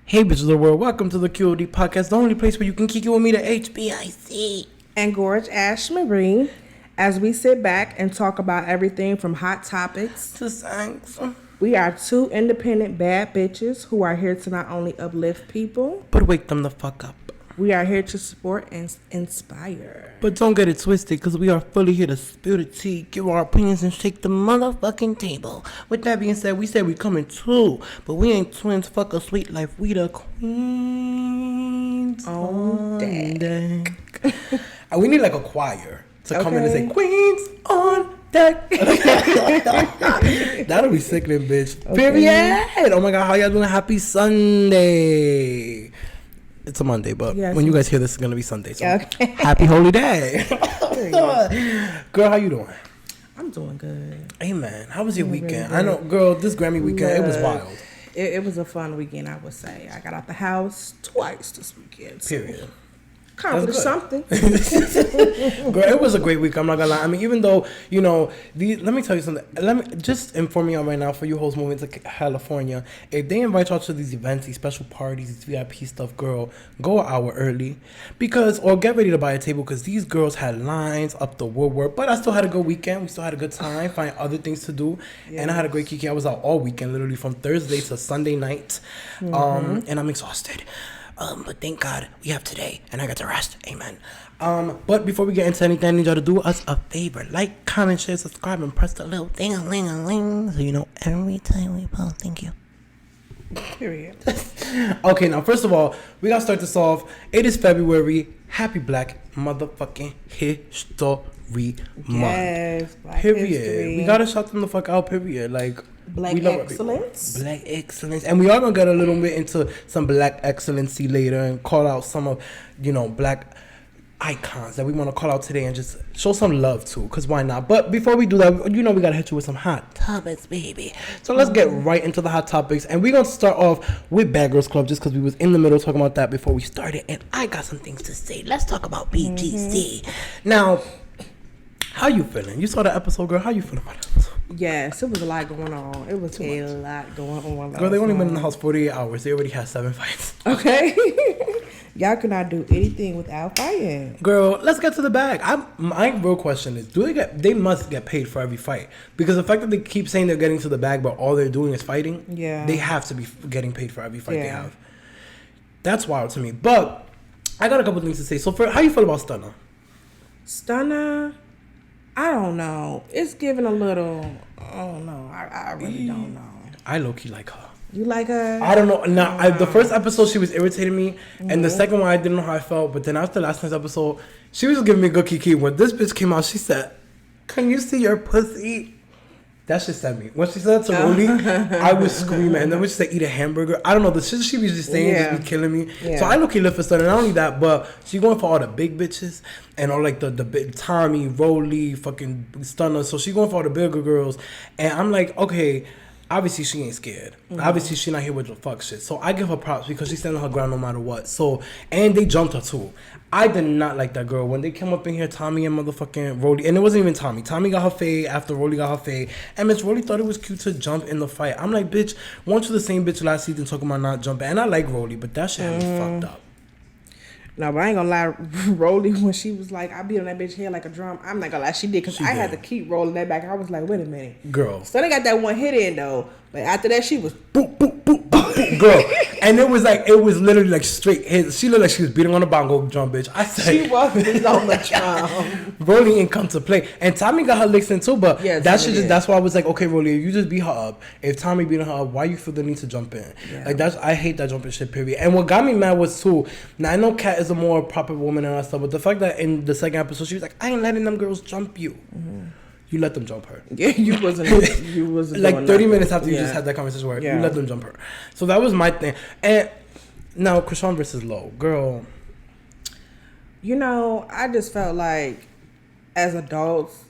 Hey bitches of the world, welcome to the QOD podcast, the only place where you can kick it with me, the HBIC. And GorgAshMarie, as we sit back and talk about everything from hot topics to songs. We are two independent bad bitches who are here to not only uplift people, but wake them the fuck up. We are here to support and inspire. But don't get it twisted, because we are fully here to spill the tea, give our opinions, and shake the motherfucking table. With that being said, we said we coming too, but we ain't twins. Fuck a sweet life. We the queens on deck. We need like a choir to come in and say, Queens on deck. That'll be sickening, bitch. Okay. Period. Oh my God, how y'all doing? Happy Sunday. It's a Monday, but when you guys hear this, it's going to be Sunday. So happy holy day. Girl, how you doing? I'm doing good. Amen. How was your weekend? I know, girl, this Grammy weekend, it was wild. It was a fun weekend, I would say. I got out the house twice this weekend. Period. Accomplished something. Girl, it was a great week. I'm not gonna lie. I mean, even though, you know, let me tell you something. Let me just inform y'all right now, for you hoes moving to California, if they invite y'all to these events, these special parties, these VIP stuff, girl, go an hour early, or get ready to buy a table, because these girls had lines up the woodwork. But I still had a good weekend. We still had a good time, find other things to do, and I had a great keke. I was out all weekend, literally from Thursday to Sunday night, and I'm exhausted. But thank God we have today, and I got to rest. Amen. But before we get into anything, I need y'all to do us a favor. Like, comment, share, subscribe, and press the little ding-a-ling-a-ling so you know every time we post. Thank you. Period. Okay, now, first of all, we got to start this off. It is February. Happy Black motherfucking History Month. Yes, Black period. History. We got to shout them the fuck out, period. Like, Black excellence. Black excellence. And we are going to get a little bit into some black excellency later and call out some of, you know, black icons that we want to call out today and just show some love to, because why not? But before we do that, you know, we got to hit you with some hot topics, baby. So let's get right into the hot topics. And we're going to start off with Bad Girls Club, just because we was in the middle talking about that before we started. And I got some things to say. Let's talk about BGC. Now, how you feeling? You saw the episode, girl. How you feeling about it? Yes, it was a lot going on. It was a lot going on. Girl, they only been in the house 48 hours. They already had 7 fights. Okay. Y'all cannot do anything without fighting. Girl, let's get to the bag. My real question is, they must get paid for every fight. Because the fact that they keep saying they're getting to the bag, but all they're doing is fighting, they have to be getting paid for every fight they have. That's wild to me. But I got a couple things to say. So, how you feel about Stunner? Stunner? I don't know. It's giving a little, I don't know. I really don't know. I low-key like her. You like her? I don't know. Now, the first episode, she was irritating me. And the second one, I didn't know how I felt. But then after last night's episode, she was giving me a good kiki. When this bitch came out, she said, "Can you see your pussy?" That shit sent me. When she said to Rolly, I was screaming. And then when she said, "Eat a hamburger," I don't know. The shit she was just saying just be killing me. Yeah. So I low-key live for Stunner. Not only that, but she going for all the big bitches. And all like the big Tommy, Rolly, fucking Stunner. So she going for all the bigger girls. And I'm like, okay, obviously she ain't scared. Obviously she not here with the fuck shit. So I give her props because she's standing her ground no matter what. So, and they jumped her too. I did not like that girl. When they came up in here, Tommy and motherfucking Rolly, and it wasn't even Tommy. Tommy got her fade after Rolly got her fade. And Miss Rolly thought it was cute to jump in the fight. I'm like, bitch, weren't you the same bitch last season talking about not jumping? And I like Rolly, but that shit had me fucked up. No, but I ain't gonna lie, Rolly, when she was like, I beat on that bitch head like a drum, I'm not gonna lie, she did, because I had to keep rolling that back. I was like, wait a minute. Girl. So they got that one hit in, though. But after that, she was boop, boop, boop, boop, boop. Girl. And it was literally like straight hits. She looked like she was beating on a bongo drum, bitch. I said. She was beating on the drum. Rolly ain't come to play. And Tommy got her licks in too, but that's why I was like, okay, Rolly, you just beat her up. If Tommy beating her up, why you feel the need to jump in? Yeah. Like, I hate that jumping shit, period. And what got me mad was too, now I know Kat is a more proper woman and all that stuff, but the fact that in the second episode, she was like, I ain't letting them girls jump you. You let them jump her. Yeah, you wasn't like 30 minutes after you just had that conversation where you let them jump her. So that was my thing. And now Krishan versus Lo, girl. You know, I just felt like as adults,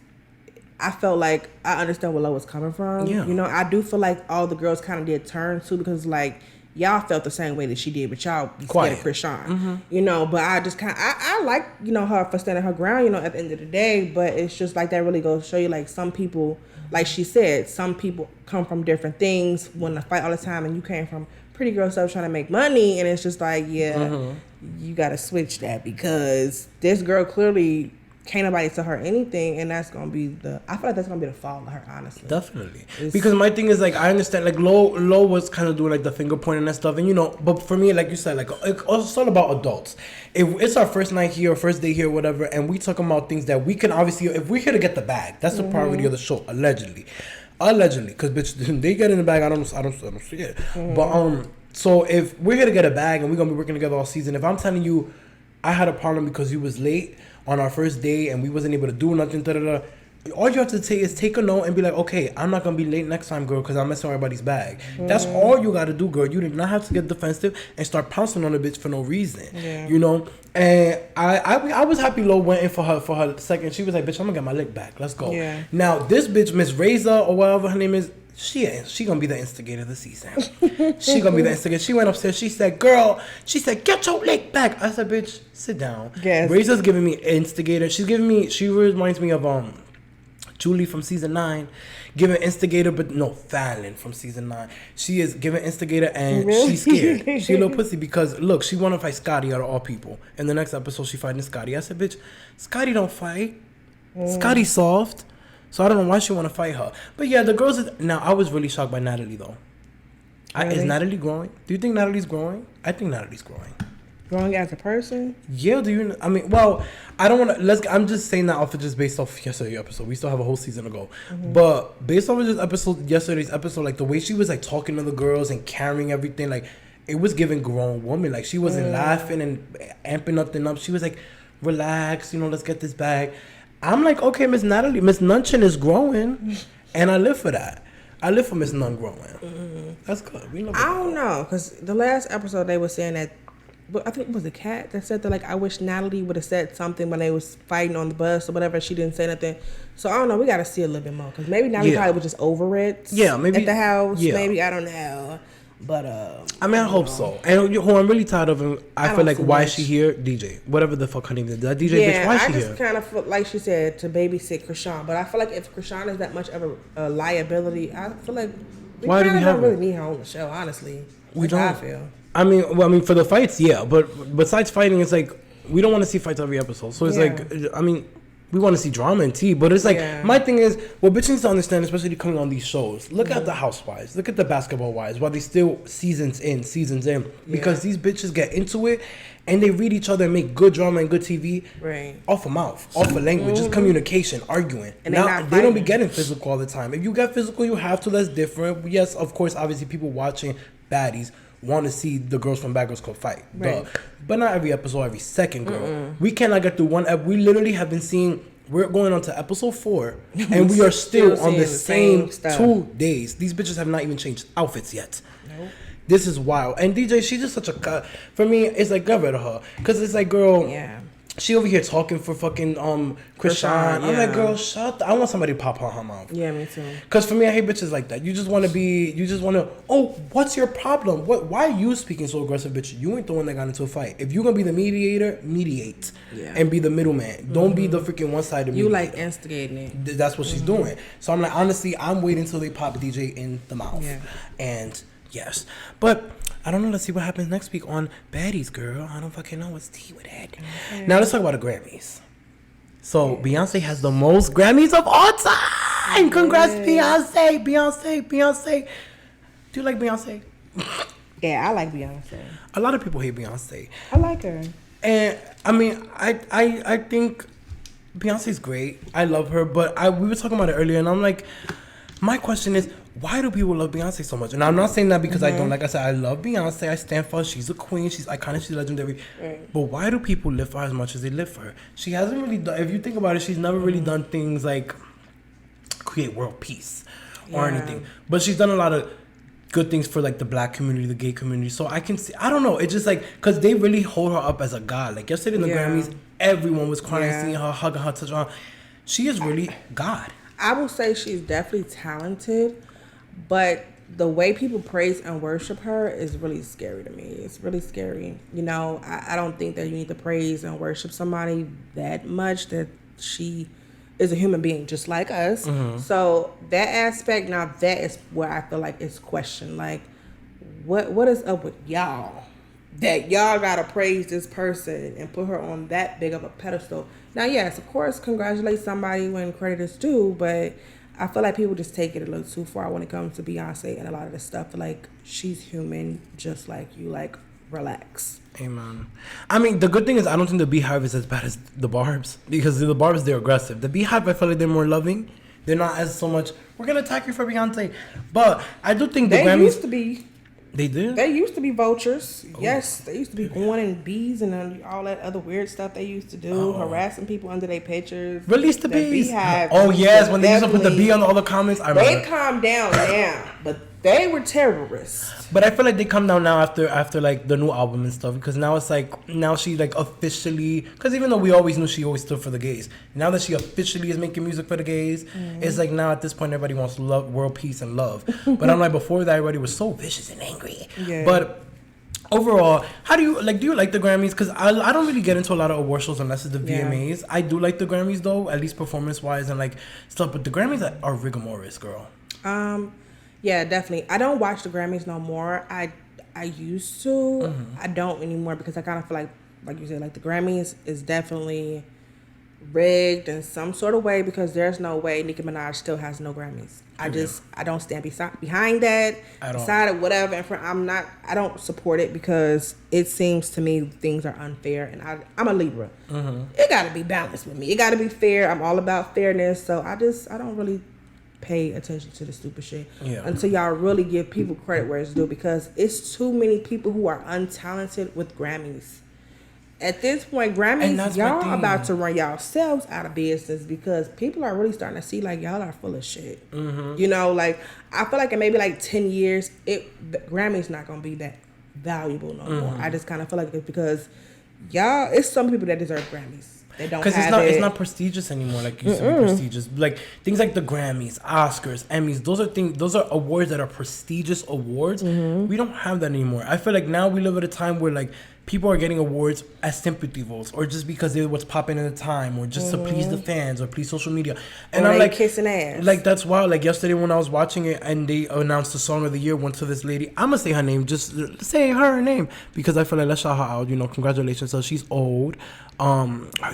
I felt like I understand where Lo was coming from. Yeah. You know, I do feel like all the girls kind of did turn too, because like y'all felt the same way that she did, but y'all scared of Krishan. You know, but I just kind of, I like, you know, her for standing her ground, you know, at the end of the day, but it's just like that really goes to show you, like, some people, like she said, some people come from different things, want to fight all the time, and you came from pretty girl stuff trying to make money, and it's just like, you got to switch that because this girl clearly can't nobody tell her anything, and that's gonna be I feel like that's gonna be the fall of her, honestly. Definitely, because my thing is like I understand like Lo was kind of doing like the finger pointing and stuff, and but for me, like you said, like it's all about adults. If it's our first night here, first day here, whatever, and we talking about things that we can obviously, if we're here to get the bag, that's the priority of the show, allegedly, because bitch, they get in the bag, I don't see it, but so if we're here to get a bag and we're gonna be working together all season, if I'm telling you, I had a problem because you was late on our first day and we wasn't able to do nothing, all you have to say is take a note and be like, okay, I'm not gonna be late next time, girl, because I'm messing with everybody's bag. That's all you gotta do, girl. You did not have to get defensive and start pouncing on the bitch for no reason. And I was happy Lo went in for her second. She was like, bitch, I'm gonna get my lick back, let's go. Now this bitch, Miss Reza or whatever her name is, she gonna be the instigator of the season. She gonna be the instigator. She went upstairs. She said, get your leg back. I said, bitch, sit down. Yes. Raza's giving me instigator. She reminds me of Julie from season 9, giving instigator, but no, Fallon from season 9. She is giving instigator and she's scared. She a little pussy because look, she wanna fight Scotty out of all people. In the next episode, she fighting Scotty. I said, bitch, Scotty don't fight. Scotty's soft. So I don't know why she want to fight her. But yeah, the girls... Now, I was really shocked by Natalie, though. Really? Is Natalie growing? Do you think Natalie's growing? I think Natalie's growing. Growing as a person? Yeah, do you... I mean, well, I don't want to... I'm just saying that off of just based off yesterday's episode. We still have a whole season to go. But based off of yesterday's episode, like, the way she was, like, talking to the girls and carrying everything, like, it was giving grown woman. Like, she wasn't laughing and amping nothing up. She was like, relax, let's get this bag. I'm like, okay, Miss Nunchin is growing, and I live for that. I live for Miss Nun growing. That's good. I don't know, because the last episode they were saying that, but I think it was a cat that said that, like, I wish Natalie would have said something when they was fighting on the bus or whatever. She didn't say nothing. So I don't know. We got to see a little bit more, because maybe Natalie probably was just over it. Yeah, maybe at the house. Yeah. Maybe, I don't know. But I mean, I hope so. And who I'm really tired of him. I feel like, why is she here? DJ, whatever the fuck her name is, that DJ bitch. Why is she here? I just kind of feel like she said to babysit Krishan, but I feel like if Krishan is that much of a liability, I feel like we don't really need her on the show. Honestly, we don't. I feel. I mean, for the fights, yeah, but besides fighting, it's like we don't want to see fights every episode. So it's like, I mean. We want to see drama and tea, but it's like, my thing is, what bitch needs to understand, especially coming on these shows, look at the Housewives, look at the Basketball Wives, while they still seasons in, because these bitches get into it, and they read each other and make good drama and good TV, off of mouth, off of language, just communication, arguing. And now, they don't be getting physical all the time. If you get physical, you have to, that's different. Yes, of course, obviously, people watching Baddies want to see the girls from Bad Girls Club fight. But not every episode, every second, girl. We cannot get through one we literally have been seeing, we're going on to episode 4, and we are still on the same 2 days. These bitches have not even changed outfits yet. This is wild. And DJ, she's just such a... For me, it's like, get rid of her. Because it's like, girl... She over here talking for fucking Krishan. I'm like, girl, shut I want somebody to pop her mouth. Yeah, me too. Because for me, I hate bitches like that. You just want to, oh, what's your problem? Why are you speaking so aggressive, bitch? You ain't the one that got into a fight. If you're going to be the mediator, mediate. And be the middleman. Don't be the freaking one-sided mediator. You like instigating it. That's what she's doing. So I'm like, honestly, I'm waiting until they pop DJ in the mouth. And yes. But... I don't know. Let's see what happens next week on Baddies, girl. I don't fucking know what's tea with that. Now let's talk about the Grammys. So Beyonce has the most Grammys of all time. Congrats, Beyonce. Do you like Beyonce? Yeah, I like Beyonce. A lot of people hate Beyonce. I like her. And I mean, I think Beyonce's great. I love her, but we were talking about it earlier, and I'm like, my question is, why do people love Beyonce so much? And I'm not saying that because I don't. Like I said, I love Beyonce. I stand for her. She's a queen. She's iconic. She's legendary. But why do people live for her as much as they live for her? She hasn't really done... If you think about it, she's never really done things like create world peace or anything. But she's done a lot of good things for like the black community, the gay community. So I can see... I don't know. It's just like... Because they really hold her up as a god. Like yesterday in the Grammys, everyone was crying, seeing her, hugging her, touching her. She is really God. I will say she's definitely talented. But the way people praise and worship her is really scary to me. It's really scary. I don't think that you need to praise and worship somebody that much, that she is a human being just like us. So that aspect, now that is where I feel like it's questioned. Like, what is up with y'all? That y'all gotta praise this person and put her on that big of a pedestal. Now, yes, of course, congratulate somebody when credit is due, but I feel like people just take it a little too far when it comes to Beyonce and a lot of this stuff. Like, she's human, just like you. Like, relax. Amen. I mean, the good thing is I don't think the Beehive is as bad as the Barbs, because the Barbs, they're aggressive. The Beehive, I feel like they're more loving. They're not as so much, we're gonna attack you for Beyonce. But I do think the Grammys used to be. They did? They used to be vultures. Oh. Yes, they used to be going in bees and all that other weird stuff they used to do, harassing people under their pictures. Release the bees. Oh, yes, when they used to put the bee on all the comments. I remember. They calmed down now, but they were terrorists. But I feel like they come down now after like the new album and stuff, because now it's like, now she like officially, because even though we always knew she always stood for the gays, now that she officially is making music for the gays, it's like now at this point everybody wants love, world peace and love. But I'm like, before that everybody was so vicious and angry. Yeah. But overall, how do you like the Grammys? Because I don't really get into a lot of award shows unless it's the VMAs. I do like the Grammys though, at least performance wise and like stuff, but the Grammys are rigorous, girl. Yeah, definitely. I don't watch the Grammys no more. I used to. I don't anymore because I kind of feel like you said, like the Grammys is definitely rigged in some sort of way, because there's no way Nicki Minaj still has no Grammys. I don't stand behind that. Beside it, whatever. And I don't support it because it seems to me things are unfair, and I'm a Libra. It got to be balanced with me. It got to be fair. I'm all about fairness, so I don't really pay attention to the stupid shit until y'all really give people credit where it's due, because it's too many people who are untalented with Grammys. At this point, Grammys, y'all about to run yourselves out of business, because people are really starting to see like y'all are full of shit. You know, like I feel like in maybe like 10 years, the Grammys not gonna be that valuable no more. I just kind of feel like it's because y'all, it's some people that deserve Grammys. Because it's not prestigious anymore like it used to be prestigious. Like things like the Grammys, Oscars, Emmys, those are awards that are prestigious awards. We don't have that anymore. I feel like now we live at a time where like people are getting awards as sympathy votes, or just because they're what's popping at the time, or just to please the fans or please social media. And I'm like kissing ass. Like that's wild. Like yesterday when I was watching it and they announced the song of the year went to this lady. I'm gonna say her name, just say her name, because I feel like let's shout her out. You know, congratulations. So she's old.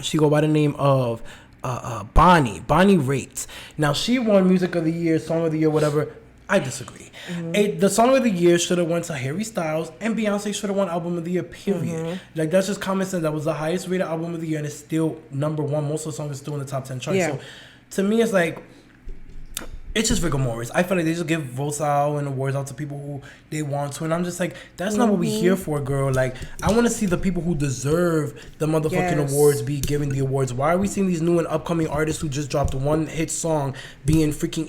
She go by the name of Bonnie Raitt. Now she won Music of the Year, Song of the Year, whatever. I disagree. The Song of the Year should have went to Harry Styles, and Beyonce should have won Album of the Year, period. Like that's just common sense. That was the highest rated Album of the Year, and it's still number one. Most of the songs are still in the top 10 charts. So to me, it's like, it's just rigor. I feel like they just give votes out and awards out to people who they want to, and I'm just like, that's not what we here for, girl. Like, I want to see the people who deserve the motherfucking awards be given the awards. Why are we seeing these new and upcoming artists who just dropped one hit song being freaking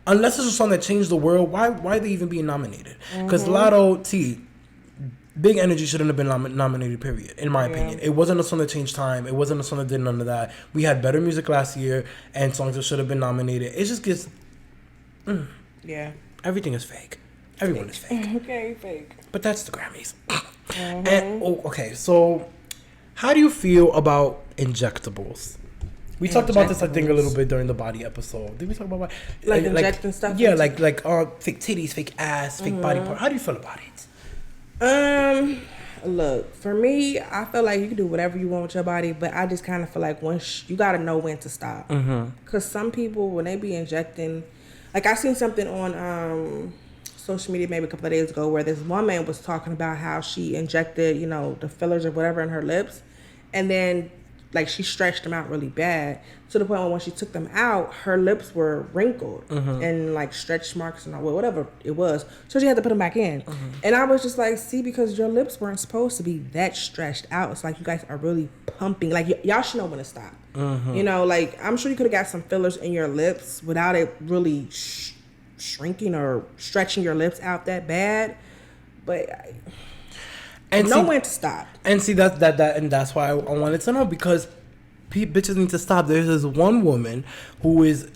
unless it's a song that changed the world, why are they even being nominated? Because Lotto T, Big Energy shouldn't have been nominated, period, in my opinion. It wasn't a song that changed time. It wasn't a song that did none of that. We had better music last year and songs that should have been nominated. It just gets... Everything is fake. Everyone is fake. Okay, fake. But that's the Grammys. And, okay, so how do you feel about injectables? We talked about this, I think, a little bit during the body episode. Did we talk about like injecting stuff? Yeah, like fake titties, fake ass, fake body part. How do you feel about it? Look, for me, I feel like you can do whatever you want with your body, but I just kind of feel like once you gotta know when to stop. Because some people, when they be injecting, like I seen something on social media maybe a couple of days ago where this woman was talking about how she injected, you know, the fillers or whatever in her lips, and then like she stretched them out really bad to the point where when she took them out, her lips were wrinkled and like stretch marks and whatever it was. So she had to put them back in. And I was just like, see, because your lips weren't supposed to be that stretched out. It's like you guys are really pumping. Like y'all should know when to stop. You know, like I'm sure you could have got some fillers in your lips without it really shrinking or stretching your lips out that bad. But know when to stop. And see and that's why I wanted to know, because bitches need to stop. There's this one woman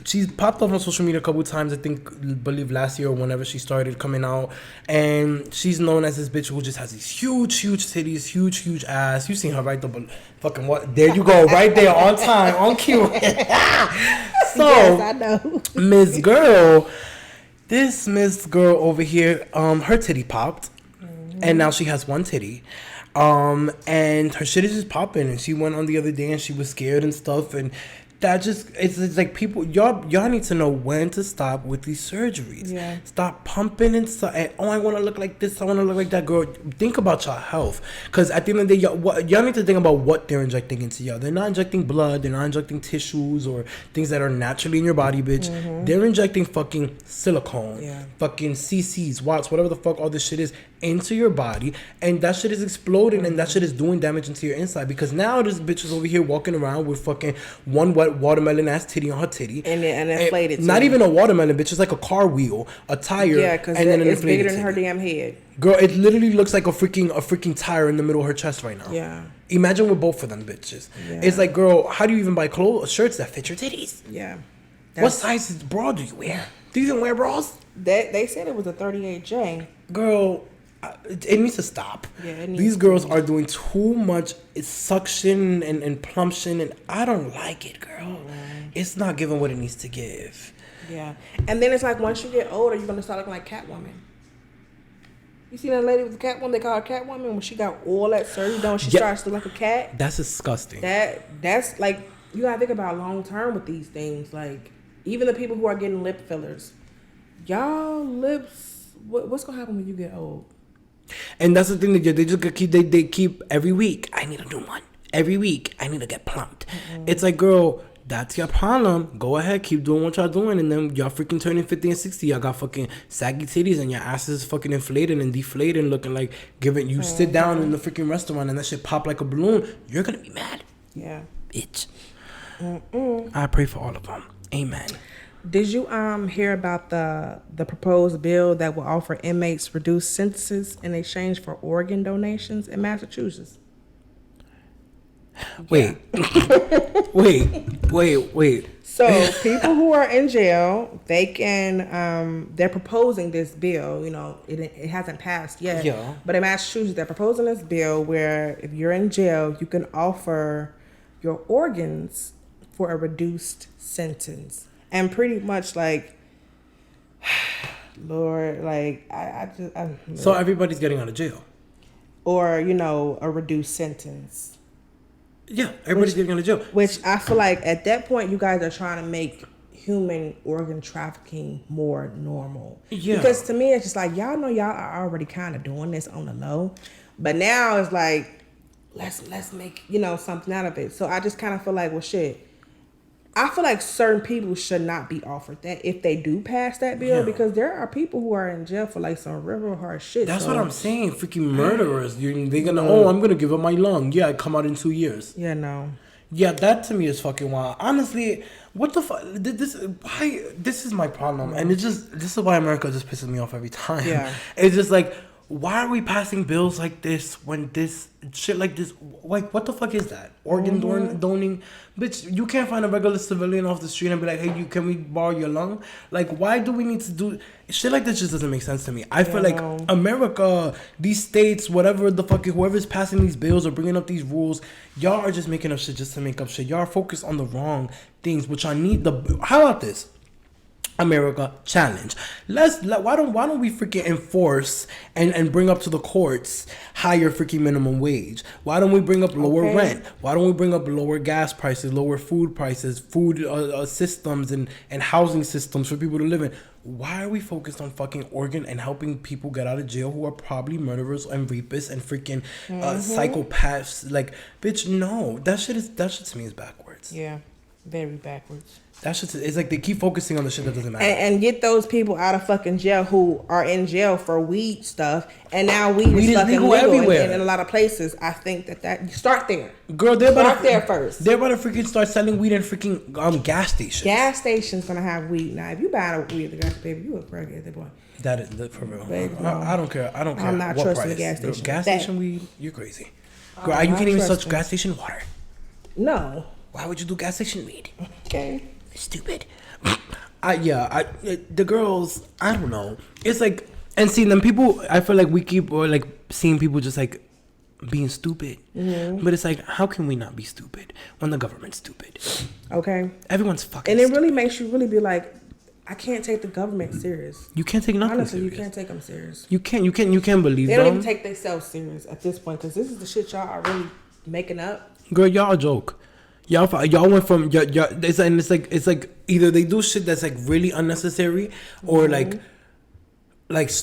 she's popped up on social media a couple times, I believe last year or whenever she started coming out, and she's known as this bitch who just has these huge titties, huge ass. You seen her right there, fucking what? There you go, right there, on time, on cue. So yes, I know. Miss Girl, This Miss girl over here, her titty popped, and now she has one titty. And her shit is just popping, and she went on the other day and she was scared and stuff, and that just it's like people y'all need to know when to stop with these surgeries. Yeah. Stop pumping and stuff. And, I want to look like this, I want to look like that. Girl, think about your health, because at the end of the day, y'all need to think about what they're injecting into y'all. They're not injecting blood, they're not injecting tissues or things that are naturally in your body, bitch. They're injecting fucking silicone, fucking CCs, watts, whatever the fuck all this shit is, into your body, and that shit is exploding, and that shit is doing damage into your inside. Because now this bitch is over here walking around with fucking one wet watermelon ass titty on her titty, and inflated. Not even a watermelon, bitch. It's like a car wheel, a tire. Yeah, because it's bigger than her damn head. Girl, it literally looks like a freaking tire in the middle of her chest right now. Yeah. Imagine with both of them bitches. Yeah. It's like, girl, how do you even buy shirts that fit your titties? Yeah. What size bra do you wear? Do you even wear bras? They said it was a 38J. Girl, it needs to stop. Yeah, these girls are doing too much suction and plumption, and I don't like it, girl. It's not giving what it needs to give. Yeah. And then it's like, once you get older, you're going to start looking like Catwoman. You see that lady with the Catwoman? They call her Catwoman. When she got all that surgery done, she starts to look like a cat. That's disgusting. That's like, you got to think about long term with these things. Like, even the people who are getting lip fillers. Y'all lips, what's going to happen when you get old? And that's the thing that they just keep. They keep every week. I need to do one. Every week I need to get plumped. It's like, girl, that's your problem. Go ahead, keep doing what y'all doing, and then y'all freaking turning 50 and 60. Y'all got fucking saggy titties, and your ass is fucking inflated and deflated, looking like giving. You sit down in the freaking restaurant and that shit pop like a balloon. You're gonna be mad. Yeah, bitch. I pray for all of them. Amen. Did you hear about the proposed bill that will offer inmates reduced sentences in exchange for organ donations in Massachusetts? Wait. Wait. So people who are in jail, they can they're proposing this bill. You know, it hasn't passed yet. Yeah. But in Massachusetts, they're proposing this bill where if you're in jail, you can offer your organs for a reduced sentence. And pretty much like, Lord, like so everybody's getting out of jail, or a reduced sentence. Yeah, everybody's getting out of jail. Which I feel like at that point, you guys are trying to make human organ trafficking more normal. Yeah. Because to me, it's just like, y'all know y'all are already kind of doing this on the low, but now it's like, let's make something out of it. So I just kind of feel like, well, shit. I feel like certain people should not be offered that if they do pass that bill, because there are people who are in jail for like some real hard shit. That's what I'm saying. Freaking murderers. They're gonna, I'm gonna give up my lung. Yeah, I come out in 2 years. Yeah, no. Yeah, that to me is fucking wild. Honestly, what the fuck? This is my problem, and this is why America just pisses me off every time. Yeah, it's just like, why are we passing bills like this when this shit like this? Like, what the fuck is that? Organ donating? Bitch, you can't find a regular civilian off the street and be like, hey, can we borrow your lung? Like, why do we need to do shit like this? Just doesn't make sense to me. I feel like America, these states, whatever the fuck, whoever's passing these bills or bringing up these rules, y'all are just making up shit just to make up shit. Y'all are focused on the wrong things, which I need how about this? America challenge. Why don't we freaking enforce and bring up to the courts higher freaking minimum wage? Why don't we bring up lower rent? Why don't we bring up lower gas prices, lower food prices, food systems and housing systems for people to live in? Why are we focused on fucking organ and helping people get out of jail who are probably murderers and rapists and freaking psychopaths? Like, bitch, no, that shit to me is backwards. Yeah, very backwards. That's just, it's like they keep focusing on the shit that doesn't matter. And get those people out of fucking jail who are in jail for weed stuff. And now weed is fucking legal everywhere. In a lot of places. I think that you start there. Girl, they're about start there first. They're about to freaking start selling weed in freaking gas stations. Gas stations gonna have weed. Now, if you buy weed at the gas station, you a crackhead at the boy. That is for real. I don't care. I'm not trusting the gas station. Gas station weed, you're crazy. Girl, you can't even touch gas station water. No. Why would you do gas station weed? Okay. Stupid. The girls, I don't know. It's like, and seeing them people, I feel like we keep like seeing people just like being stupid. Mm-hmm. But it's like, how can we not be stupid when the government's stupid? Okay. Everyone's fucking and it stupid. really makes you really be like, I can't take the government serious. You can't take nothing Honestly, serious. you can't take them serious. You can't believe they them. don't even take themselves serious at this point because this is the shit y'all are really making up. Girl, y'all a joke. Y'all went from it's like either they do shit that's like really unnecessary or like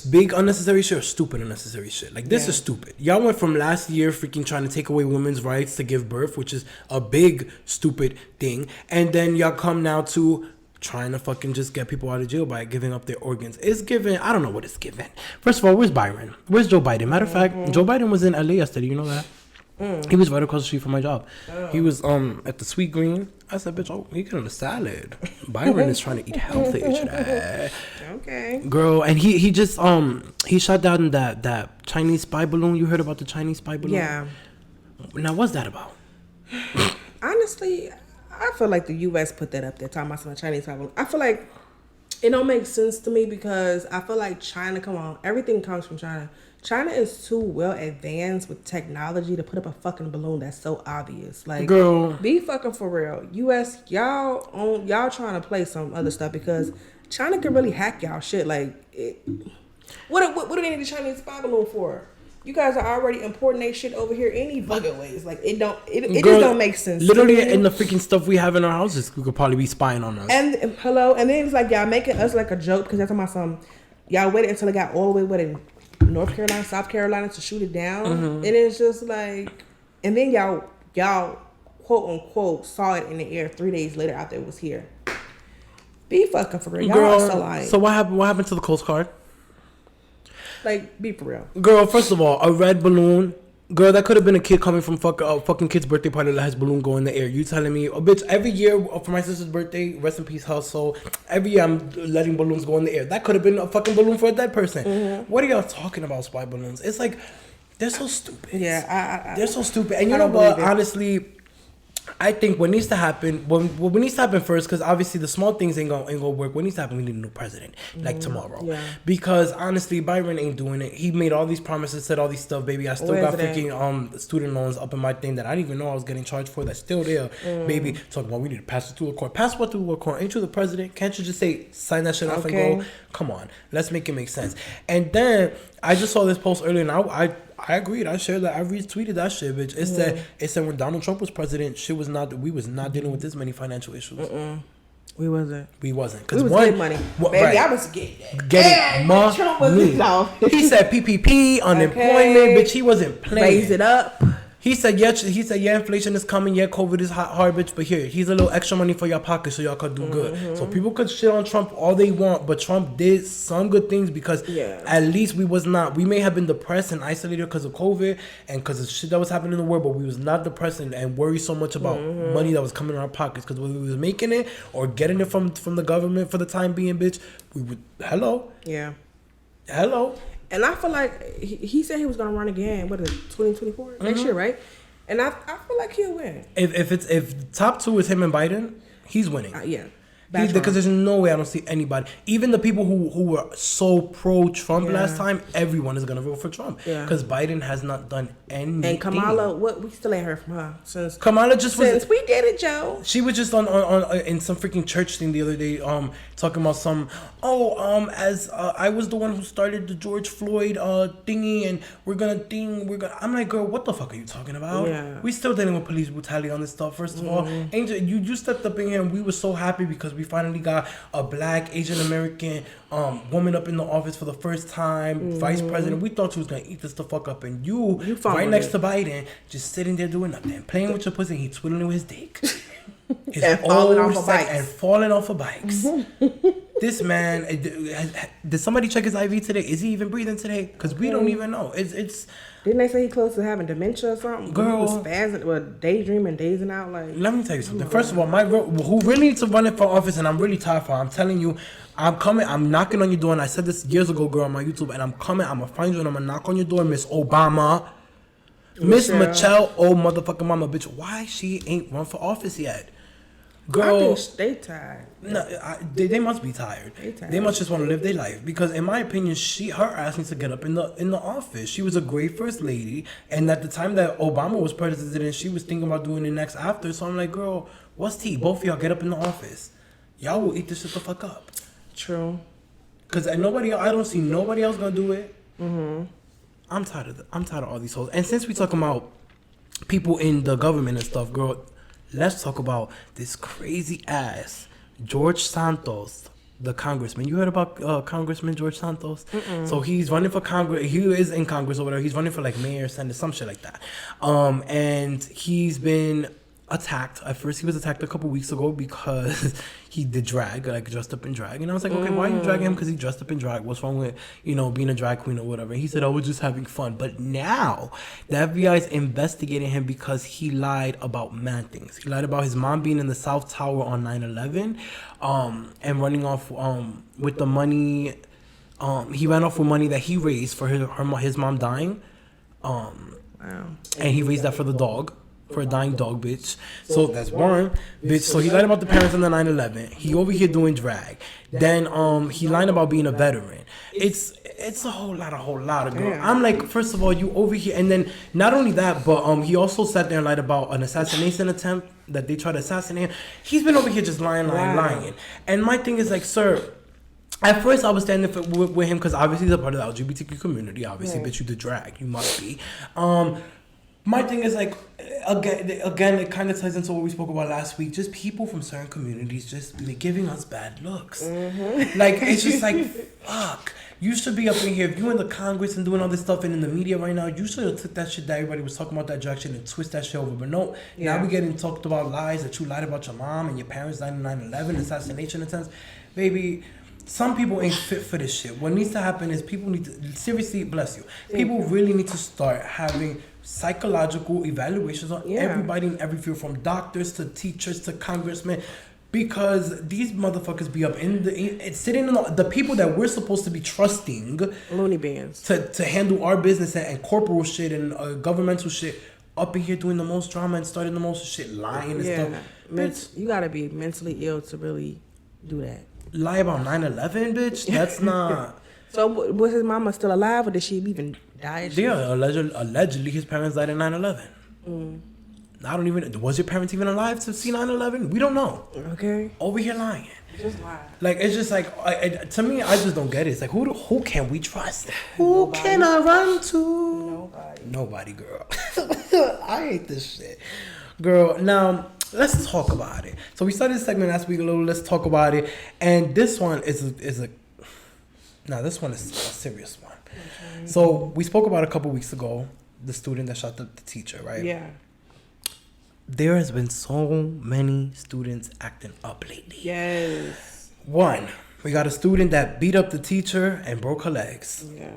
big unnecessary shit or stupid unnecessary shit. Like this is stupid. Y'all went from last year freaking trying to take away women's rights to give birth, which is a big stupid thing, and then y'all come now to trying to fucking just get people out of jail by giving up their organs. It's given. I don't know what it's given. First of all, where's Byron? Where's Joe Biden? Matter of fact, Joe Biden was in LA yesterday. You know that? He was right across the street from my job. He was at the Sweet Green. I said, bitch, he getting a salad. Byron is trying to eat healthy today. Okay. Girl, and he just he shot down that Chinese spy balloon. You heard about the Chinese spy balloon? Yeah. Now what's that about? Honestly, I feel like the U.S. put that up there talking about some Chinese spy balloon. I feel like it don't make sense to me because I feel like China, come on, everything comes from China. China is too well advanced with technology to put up a fucking balloon that's so obvious. Like, girl, be fucking for real. U.S., y'all trying to play some other stuff because China can really hack y'all shit. Like, what do they need a Chinese spy balloon for? You guys are already importing that shit over here any fucking ways. Like, it just don't make sense. Literally, in the freaking stuff we have in our houses, we could probably be spying on us. And then it's like y'all making us like a joke because that's about some. Y'all waited until it got all the way in North Carolina, South Carolina to shoot it down, and it's just like, and then y'all quote unquote saw it in the air 3 days later after it was here. Be fucking for real, y'all girl, are so lying. So what happened to the Coast Guard? Like, be for real, girl. First of all, a red balloon. Girl, that could have been a kid coming from fucking kid's birthday party that has balloon go in the air. You telling me, bitch, every year for my sister's birthday, rest in peace, hustle, every year I'm letting balloons go in the air. That could have been a fucking balloon for a dead person. What are y'all talking about, spy balloons? It's like, they're so stupid. Yeah, they're so stupid. And you know what, honestly, I think what needs to happen, what needs to happen first, because obviously the small things ain't gonna work. What needs to happen, we need a new president, like tomorrow. Yeah. Because honestly, Byron ain't doing it. He made all these promises, said all these stuff, baby. I still got freaking student loans up in my thing that I didn't even know I was getting charged for. That's still there, baby. Talking about we need to pass it through a court. Pass what through a court? Ain't you the president? Can't you just say sign that shit off and go? Come on, let's make it make sense. And then I just saw this post earlier, and I agreed. I shared that. I retweeted that shit, bitch. It said when Donald Trump was president, we was not dealing with this many financial issues. We wasn't. Because getting money, baby. Right. I was getting money. Trump was he said PPP, unemployment, bitch. He wasn't playing. Raise it up. He said, yeah, inflation is coming. Yeah, COVID is hard, bitch. But here's a little extra money for your pocket so y'all could do good. So people could shit on Trump all they want, but Trump did some good things because at least we may have been depressed and isolated because of COVID and because of shit that was happening in the world, but we was not depressed and worried so much about money that was coming in our pockets because whether we was making it or getting it from the government for the time being, bitch, we would, hello. And I feel like he said he was gonna run again. What is it, 2024 next year, right? And I feel like he'll win. If top two is him and Biden, he's winning. Yeah. Because there's no way I don't see anybody. Even the people who were so pro-Trump last time, everyone is gonna vote for Trump. Because Biden has not done anything. And Kamala, we still ain't heard from her since we did it, Joe. She was just on in some freaking church thing the other day, talking about I was the one who started the George Floyd thingy, and we're gonna. I'm like, girl, what the fuck are you talking about? Yeah. We still dealing with police brutality on this stuff. First of all, Angel, you stepped up in here, and we were so happy because we finally got a black Asian American woman up in the office for the first time, vice president. We thought she was gonna eat this the fuck up, and you right next to Biden, just sitting there doing nothing, playing with your pussy. He twiddling with his dick. And falling off of bikes. This man, did somebody check his IV today? Is he even breathing today? Because we don't even know. It's. Didn't they say he close to having dementia or something? Girl, he was spazzing, daydreaming, dazing out. Like, let me tell you something. First of all, who really needs to run it for office, and I'm really tired for. I'm telling you, I'm coming. I'm knocking on your door, and I said this years ago, girl, on my YouTube, and I'm coming. I'm gonna find you, and I'm gonna knock on your door, Miss Obama. Miss Michelle, oh motherfucking mama, bitch. Why she ain't run for office yet? Girl, I think they tired. No, they must be tired. They must just want to live their life because, in my opinion, her ass needs to get up in the office. She was a great first lady, and at the time that Obama was president, she was thinking about doing the next after. So I'm like, girl, what's tea? Both of y'all get up in the office. Y'all will eat this shit the fuck up. True. Because I don't see nobody else gonna do it. Mm-hmm. I'm tired of all these hoes. And since we talking about people in the government and stuff, girl, let's talk about this crazy ass George Santos, the congressman. You heard about Congressman George Santos? Mm-mm. So he's running for Congress. He is in Congress or whatever. He's running for like mayor, senator, some shit like that. And he's been attacked. At first, he was attacked a couple weeks ago because he did drag, like dressed up in drag. And I was like, okay, why are you dragging him? Because he dressed up in drag. What's wrong with, being a drag queen or whatever? And he said, I was just having fun. But now, the FBI is investigating him because he lied about mad things. He lied about his mom being in the South Tower on 9/11 and running off with the money. He ran off with money that he raised for his mom dying. Wow. And he raised that for the dog. For a dying dog, bitch. So that's one, bitch. So he lied about the parents on the 9/11. He over here doing drag. Then he lied about being a veteran. It's a whole lot of girl. Yeah. I'm like, first of all, you over here, and then not only that, but he also sat there and lied about an assassination attempt that they tried to assassinate him. He's been over here just lying. And my thing is like, sir. At first, I was standing with him because obviously he's a part of the LGBTQ community. Obviously, bitch, you did drag. You must be. My thing is like, again, it kind of ties into what we spoke about last week. Just people from certain communities just giving us bad looks. Mm-hmm. Like, it's just like, fuck. You should be up in here. If you're in the Congress and doing all this stuff and in the media right now, you should have took that shit that everybody was talking about that direction and twist that shit over. But no, now we getting talked about lies that you lied about your mom and your parents died in 9/11, assassination attempts. Baby, some people ain't fit for this shit. What needs to happen is people need to, seriously, bless you, people really need to start having psychological evaluations on everybody in every field, from doctors to teachers to congressmen, because these motherfuckers be up sitting in the people that we're supposed to be trusting, loony bins, to handle our business and corporal shit and governmental shit, up in here doing the most drama and starting the most shit, lying and stuff. Bitch, you gotta be mentally ill to really do that. Lie about 9/11, bitch? That's not. So was his mama still alive, or did she even die? Yeah, allegedly his parents died in 9/11. I don't even. Was your parents even alive to see 9/11? We don't know. Okay. Over here lying. Just lie. Like, it's just like, to me, I just don't get it. It's like, who can we trust? Who can I run to? Nobody, girl. I hate this shit, girl. Now, let's talk about it. So we started this segment last week a little. Let's talk about it. And this one is a serious one. Okay. So we spoke about a couple weeks ago, the student that shot the teacher, right? Yeah. There has been so many students acting up lately. Yes. One, we got a student that beat up the teacher and broke her legs. Yeah.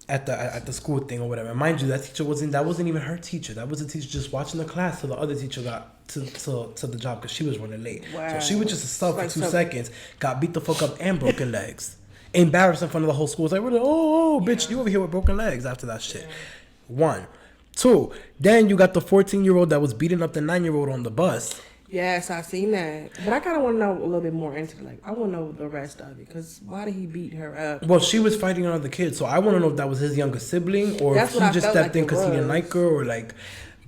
At the school thing or whatever. And mind you, that wasn't even her teacher. That was the teacher just watching the class till the other teacher got to the job because she was running late. Wow. So she was just a sub for 2 seconds, got beat the fuck up and broken legs. Embarrassed in front of the whole school. It's like, bitch, you over here with broken legs after that shit. Yeah. 1. 2, then you got the 14-year-old that was beating up the 9-year-old on the bus. Yes, I seen that. But I kind of want to know a little bit more into it. Like, I want to know the rest of it. Because why did he beat her up? Well, she was fighting another kid. So I want to know if that was his younger sibling or if he just stepped in because he didn't like her or like...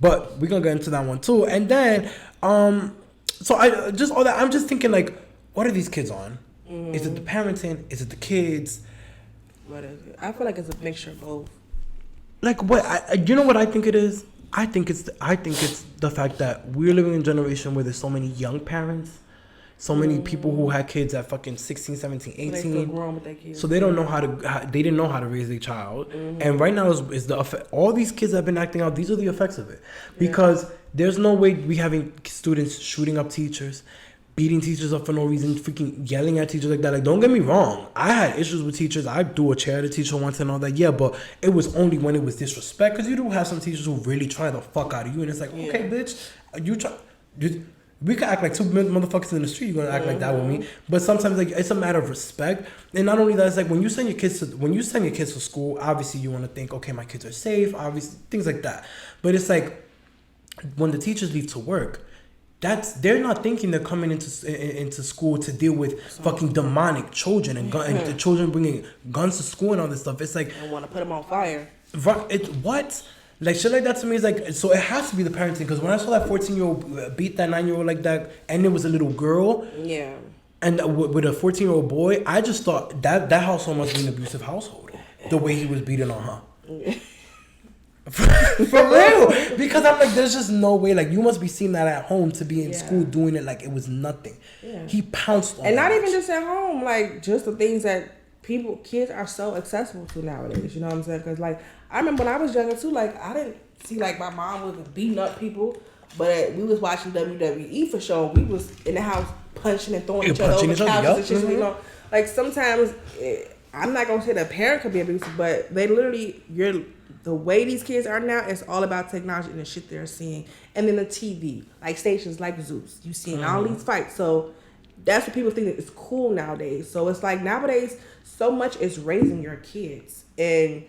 But we're going to get into that one too. And then, so I just all that. I'm just thinking like, what are these kids on? Mm-hmm. Is it the parenting? Is it the kids? What is it? I feel like it's a mixture of both. Like what? You know what I think it is? I think it's the fact that we're living in a generation where there's so many young parents, so many people who had kids at fucking 16, 17, 18. They feel grown with their kids. So they don't know they didn't know how to raise their child. Mm-hmm. And right now is the effect. All these kids have been acting out. These are the effects of it. Because there's no way we having students shooting up teachers, beating teachers up for no reason, freaking yelling at teachers like that. Like, don't get me wrong. I had issues with teachers. I threw a chair at a teacher once and all that. Yeah, but it was only when it was disrespect. Because you do have some teachers who really try the fuck out of you. And it's like, okay, bitch, we can act like two motherfuckers in the street. You're going to act like that with me. But sometimes, like, it's a matter of respect. And not only that, it's like when you send your kids to school, obviously you want to think, okay, my kids are safe. Obviously, things like that. But it's like when the teachers leave to work, they're not thinking they're coming into school to deal with fucking demonic children and the children bringing guns to school and all this stuff. It's like I want to put them on fire. What? Like shit like that to me is like, so it has to be the parenting, because when I saw that 14-year-old beat that 9-year-old like that and it was a little girl. Yeah. And with a 14-year-old boy, I just thought that household must be an abusive household. The way he was beating on her. For real. Because I'm like, there's just no way. Like, you must be seeing that at home to be in school doing it like it was nothing. Yeah. He pounced on and not even just at home. Like, just the things that kids are so accessible to nowadays. You know what I'm saying? Because, like, I remember when I was younger, too, like, I didn't see, like, my mom was beating up people. But we was watching WWE for sure. We was in the house punching and throwing each other over couches and shit. You know, like sometimes I'm not gonna say the parent could be abusive, but they literally the way these kids are now, it's all about technology and the shit they're seeing, and then the TV, like stations like Zeus. You seeing all these fights, so that's what people think that is cool nowadays. So it's like nowadays, so much is raising your kids and.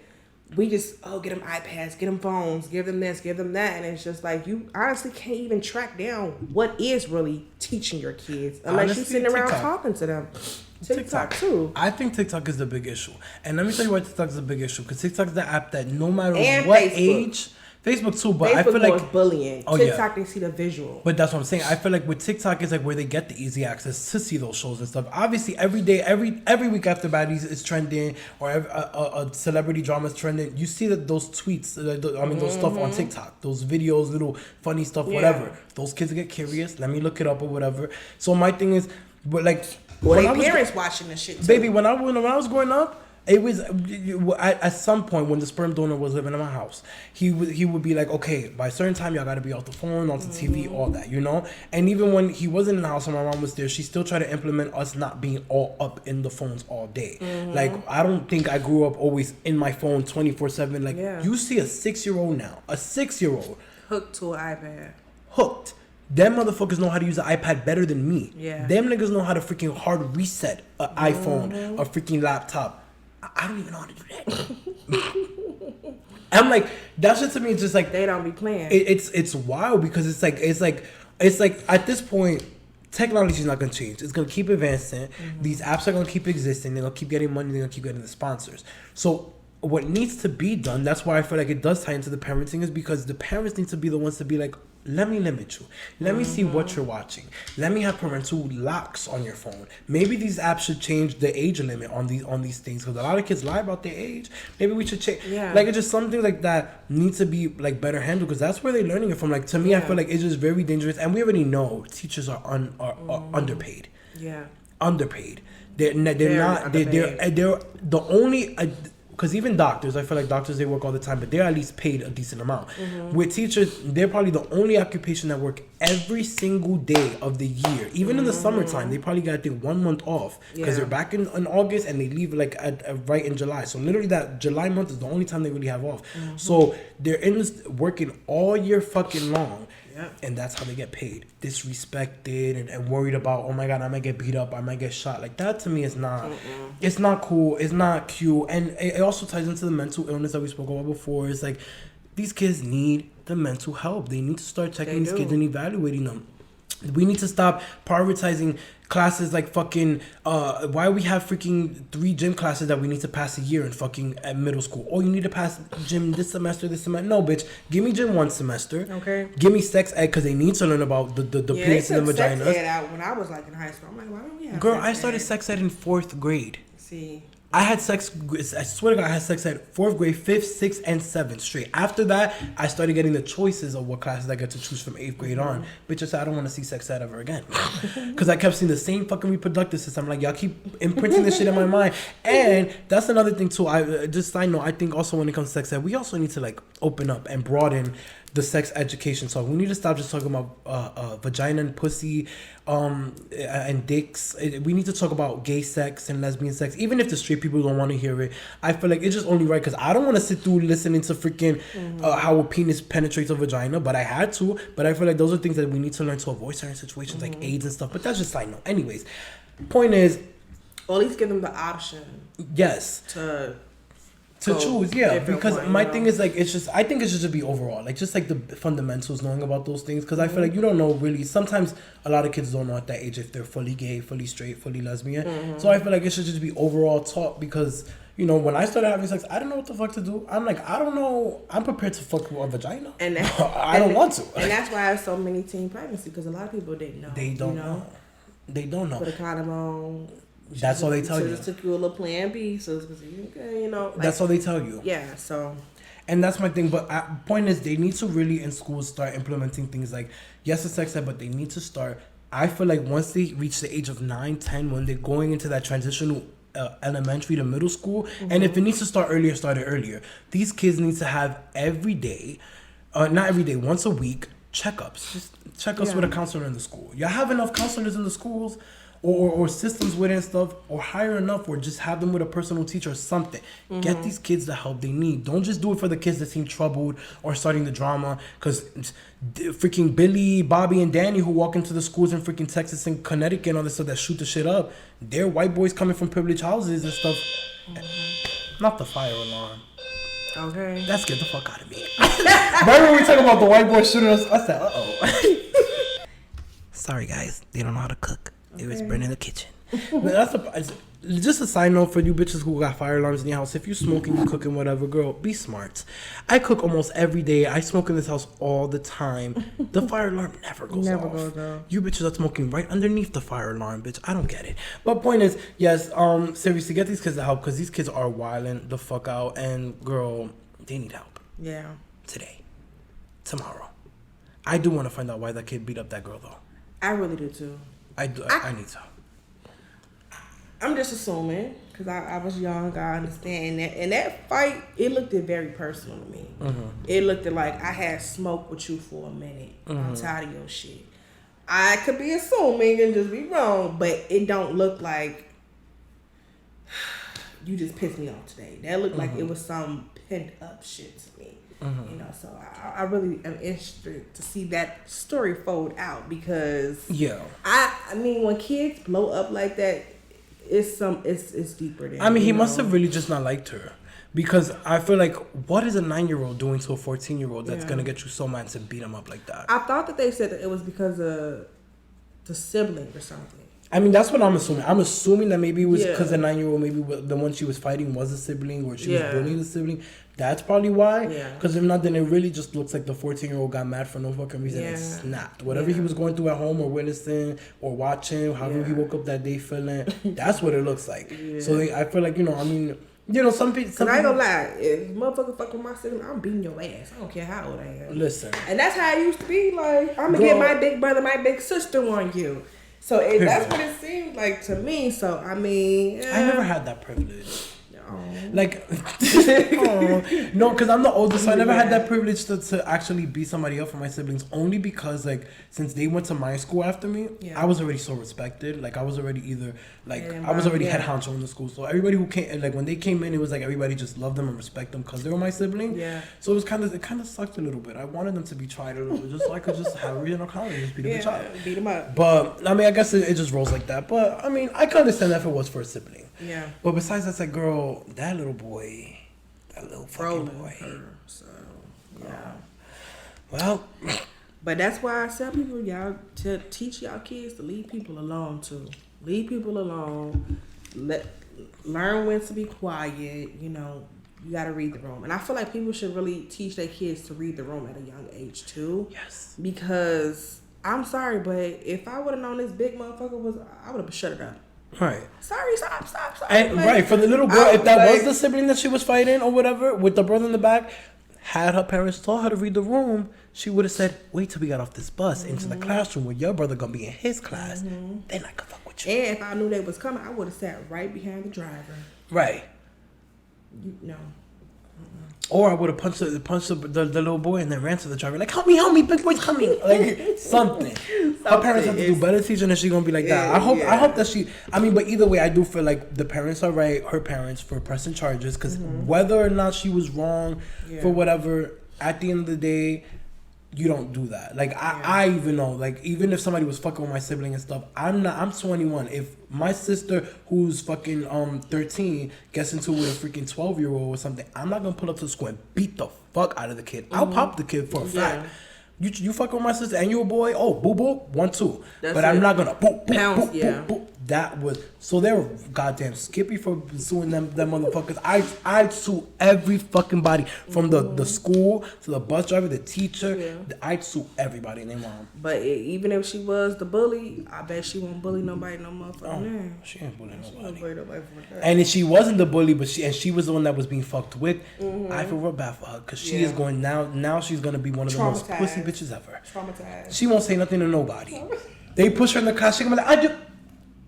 We just, get them iPads, get them phones, give them this, give them that. And it's just like, you honestly can't even track down what is really teaching your kids unless you're sitting around talking to them. TikTok too. I think TikTok is the big issue. And let me tell you why TikTok is a big issue. Because TikTok is the app that no matter what age... Facebook too, but I feel like bullying. TikTok, they see the visual. But that's what I'm saying. I feel like with TikTok is like where they get the easy access to see those shows and stuff. Obviously, every day, every week after Baddies is trending or a celebrity drama is trending, you see that those tweets, those stuff on TikTok, those videos, little funny stuff, whatever. Those kids get curious. Let me look it up or whatever. So my thing is, but like, their parents watching the shit too. Baby, when I was growing up. It was at some point when the sperm donor was living in my house, he would be like, okay, by a certain time y'all gotta be off the phone, off the TV, all that, you know. And even when he wasn't in the house and my mom was there, she still tried to implement us not being all up in the phones all day. Like, I don't think I grew up always in my phone 24/7. Like, you see a 6-year-old now, hooked to an iPad. Hooked. Them motherfuckers know how to use an iPad better than me. Yeah. Them niggas know how to freaking hard reset an iPhone, a freaking laptop. I don't even know how to do that. I'm like, that shit to me is just like they don't be playing. It's wild because it's like at this point, technology is not gonna change. It's gonna keep advancing. These apps are gonna keep existing. They're gonna keep getting money. They're gonna keep getting the sponsors. So what needs to be done? That's why I feel like it does tie into the parenting, is because the parents need to be the ones to be like, let me limit you. Let me see what you're watching. Let me have parental locks on your phone. Maybe these apps should change the age limit on these things, because a lot of kids lie about their age. Maybe we should change. Yeah. Like, it's just something like that needs to be like better handled, because that's where they're learning it from. Like, to me, I feel like it's just very dangerous, and we already know teachers are underpaid. Yeah. Underpaid. They're the only. Because even doctors, I feel like doctors, they work all the time, but they're at least paid a decent amount. With teachers, they're probably the only occupation that work every single day of the year. Even in the summertime, they probably got, I think, 1 month off. Because they're back in August and they leave like right in July. So literally that July month is the only time they really have off. So they're in this working all year fucking long. Yeah. And that's how they get paid. Disrespected and worried about, oh my God, I might get beat up, I might get shot. Like, that to me is not, it's not cool, it's not cute. And it also ties into the mental illness that we spoke about before. It's like, these kids need the mental help. They need to start checking these kids and evaluating them. We need to stop prioritizing classes like fucking, why we have freaking 3 gym classes that we need to pass a year in fucking at middle school. Oh, you need to pass gym this semester. No, bitch. Give me gym 1 semester. Okay. Give me sex ed, because they need to learn about the penis and the vaginas. Sex ed out when I was like in high school. I'm like, why don't we have Girl, sex I started sex ed in 4th grade. See. I had sex, I swear to God, I had sex at 4th grade, 5th, 6th, and 7th straight. After that, I started getting the choices of what classes I get to choose from 8th grade on. Bitch, I said, I don't want to see sex ed ever again. Because I kept seeing the same fucking reproductive system. Like, y'all keep imprinting this shit in my mind. And that's another thing, too. I know, I think also when it comes to sex ed, we also need to, like, open up and broaden the sex education talk. We need to stop just talking about vagina and pussy and dicks. We need to talk about gay sex and lesbian sex, even if the straight people don't want to hear it. I feel like it's just only right, because I don't want to sit through listening to freaking how a penis penetrates a vagina, but I had to. But I feel like those are things that we need to learn to avoid certain situations like AIDS and stuff. But that's just side note. Anyways, point is, or at least give them the option. Yes. To choose, because my thing is like, I think it should just be overall, like, just like the fundamentals, knowing about those things, because I feel like you don't know really, sometimes a lot of kids don't know at that age if they're fully gay, fully straight, fully lesbian, so I feel like it should just be overall taught, because, you know, when I started having sex, I didn't know what the fuck to do. I'm like, I don't know, I'm prepared to fuck with a vagina, and I don't want to. And that's why I have so many teen pregnancy, because a lot of people didn't know. They don't know. They don't know. Put a condom on. That's all they tell you. Just took you a little plan B, so it's okay, you know. Like, that's all they tell you. Yeah, so. And that's my thing. But point is, they need to really in schools start implementing things like, yes, it's sex ed, but they need to start. I feel like once they reach the age of 9, 10, when they're going into that transitional elementary to middle school, and if it needs to start earlier, start it earlier. These kids need to have every day, not every day, once a week, checkups. Just checkups with a counselor in the school. Y'all have enough counselors in the schools, or systems with it and stuff, or hire enough, or just have them with a personal teacher or something. Get these kids the help they need. Don't just do it for the kids that seem troubled or starting the drama, because freaking Billy, Bobby, and Danny who walk into the schools in freaking Texas and Connecticut and all this stuff that shoot the shit up, they're white boys coming from privileged houses and stuff. Not the fire alarm. Okay. That scared the fuck out of me. Right when we talk about the white boy shooting us, I said, uh-oh. Sorry, guys. They don't know how to cook. It was burning the kitchen. But that's just a side note for you bitches who got fire alarms in your house. If you smoking, you cooking, whatever, girl, be smart. I cook almost every day. I smoke in this house all the time. The fire alarm never goes off. You bitches are smoking right underneath the fire alarm, bitch. I don't get it. But point is, yes, seriously, get these kids the help, because these kids are wilding the fuck out, and girl, they need help. Yeah. Today. Tomorrow. I do want to find out why that kid beat up that girl, though. I really do, too. I need to. I'm just assuming, because I was young, I understand that. And that fight, it looked very personal to me. It looked like I had smoked with you for a minute. I'm tired of your shit. I could be assuming and just be wrong, but it don't look like you just pissed me off today. That looked like it was some pent up shit to me. You know, so I really am interested to see that story fold out, because I mean, when kids blow up like that, it's deeper than. I mean, he must have really just not liked her, because I feel like, what is a 9-year-old doing to a 14-year-old that's gonna get you so mad to beat him up like that? I thought that they said that it was because of the sibling or something. I mean, that's what I'm assuming. I'm assuming that maybe it was because the 9-year-old, maybe the one she was fighting was a sibling, or she was bullying the sibling. That's probably why. Because if not, then it really just looks like the 14-year-old got mad for no fucking reason and snapped. Whatever he was going through at home or witnessing or watching, however he woke up that day feeling, that's what it looks like. So I feel like, I mean, some people. I ain't gonna lie, if motherfucker fuck with my sibling, I'm beating your ass. I don't care how old I am. Listen. And that's how it used to be. Like, I'm gonna get my big brother, my big sister on you. So that's what it seemed like to me. So I mean, I never had that privilege. Like, no, because I'm the oldest, so I never had that privilege to actually be somebody else for my siblings. Only because, like, since they went to my school after me, I was already so respected. Like, I was already I was already head honcho in the school. So everybody who came, like, when they came in, it was like everybody just loved them and respect them because they were my sibling. So it kind of sucked a little bit. I wanted them to be tried a little bit, just so I could just have a regional college, just beat them up. Beat them up. But I mean, I guess it just rolls like that. But I mean, I can understand that if it was for a sibling. But besides that, like, girl, that little boy, that little fucking boy. So well, but that's why I tell people, y'all, to teach y'all kids to leave people alone too. Leave people alone. Learn when to be quiet. You gotta read the room. And I feel like people should really teach their kids to read the room at a young age too. Yes. Because I'm sorry, but if I would have known this big motherfucker I would have shut it up. Right. Sorry, stop. And, right, for the little girl, if that was the sibling that she was fighting or whatever, with the brother in the back, had her parents taught her to read the room, she would have said, wait till we got off this bus into the classroom where your brother gonna be in his class. Then I could fuck with you. And if I knew they was coming, I would have sat right behind the driver. Right. Or I would have punched the little boy and then ran to the driver like, help me, big boy's coming. Like, something. Her parents have to do better teaching and she's going to be like that. I hope that she, I mean, but either way, I do feel like the parents are right, her parents, for pressing charges. Because whether or not she was wrong for whatever, at the end of the day, you don't do that. Like, I even know, like, even if somebody was fucking with my sibling and stuff, I'm 21. If my sister, who's fucking 13, gets into it with a freaking 12-year-old or something, I'm not gonna pull up to the school and beat the fuck out of the kid. I'll pop the kid for a fact. You fuck with my sister and you a boy. Oh, boo boo, 1 2. That's but it. I'm not gonna boop boop Pounce, boop, yeah. boop boop. That was so they were goddamn skippy for suing them motherfuckers. I'd sue every fucking body from the school to the bus driver, the teacher. Yeah. I'd sue everybody and their mom. But even if she was the bully, I bet she won't bully nobody no motherfucker. She ain't bullying nobody. She won't bully nobody for that. And if she wasn't the bully, but she was the one that was being fucked with, I feel real bad for her because she is going now she's gonna be one of the most pussy bitches ever. Traumatized. She won't say nothing to nobody. They push her in the car, she gonna be like, I do,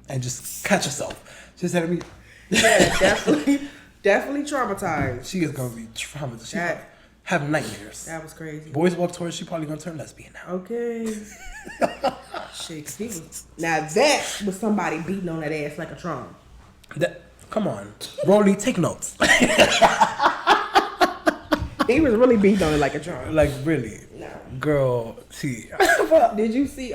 and just catch herself. She said to me, yeah, definitely traumatized. She is gonna be traumatized. She have nightmares. That was crazy. Boys walk towards her, she probably gonna turn lesbian now. Okay. Shit, now that was somebody beating on that ass like a drum. Come on, Rolly, take notes. He was really beating on it like a drum. Like really, no. Girl. See, did you see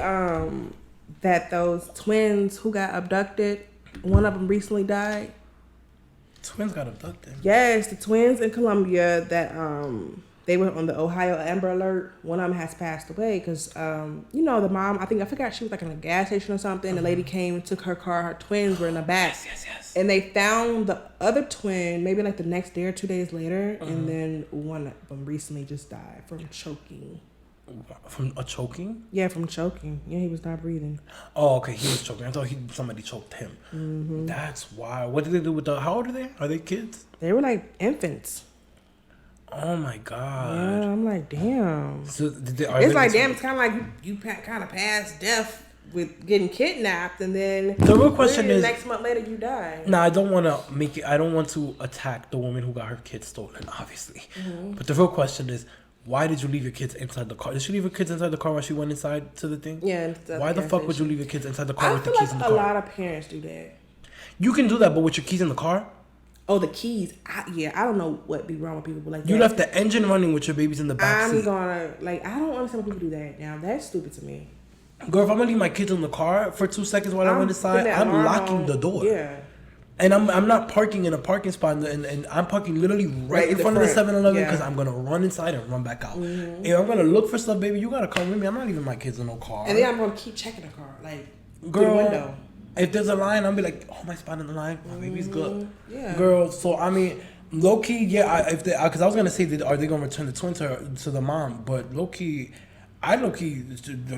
that those twins who got abducted? One of them recently died. Twins got abducted. Yes, the twins in Colombia that they were on the Ohio Amber Alert. One of them has passed away because the mom, I forgot she was like in a gas station or something. The lady came and took her car. Her twins were in the back. Yes. And they found the other twin maybe like the next day or 2 days later, and then one of them recently just died from choking. From a choking? Yeah, from choking. Yeah, he was not breathing. Oh, okay, he was choking. I thought somebody choked him. Mm-hmm. That's wild. What did they do with how old are they? Are they kids? They were like infants. Oh my god. Yeah, I'm like, damn. So it's like, damn, it's kind of like you kind of pass death with getting kidnapped, and then the real question is next month later you die. No, I don't want to make it. I don't want to attack the woman who got her kids stolen, obviously. Mm-hmm. But the real question is, why did you leave your kids inside the car? Did she leave her kids inside the car while she went inside to the thing? Yeah. Why the fuck would you leave your kids inside the car with the keys in the car? A lot of parents do that. You can do that, but with your keys in the car? Oh, the keys. I don't know what be wrong with people like that. You left the engine running with your babies in the back seat. I don't understand why people do that now. That's stupid to me. Girl, if I'm gonna leave my kids in the car for 2 seconds while I went inside, I'm locking the door. Yeah. And I'm not parking in a parking spot, and I'm parking literally right in front of the 7-Eleven because I'm gonna run inside and run back out. Mm-hmm. If I'm gonna look for stuff, baby, you gotta come with me. I'm not leaving my kids in no car. And then I'm gonna keep checking the car, like girl, through the window. If there's a line, I'll be like, oh, my spot in the line, my baby's good. Yeah. Girl, so I mean, low key, yeah. Because I was gonna say, are they gonna return the twin to the mom? But low key. I low-key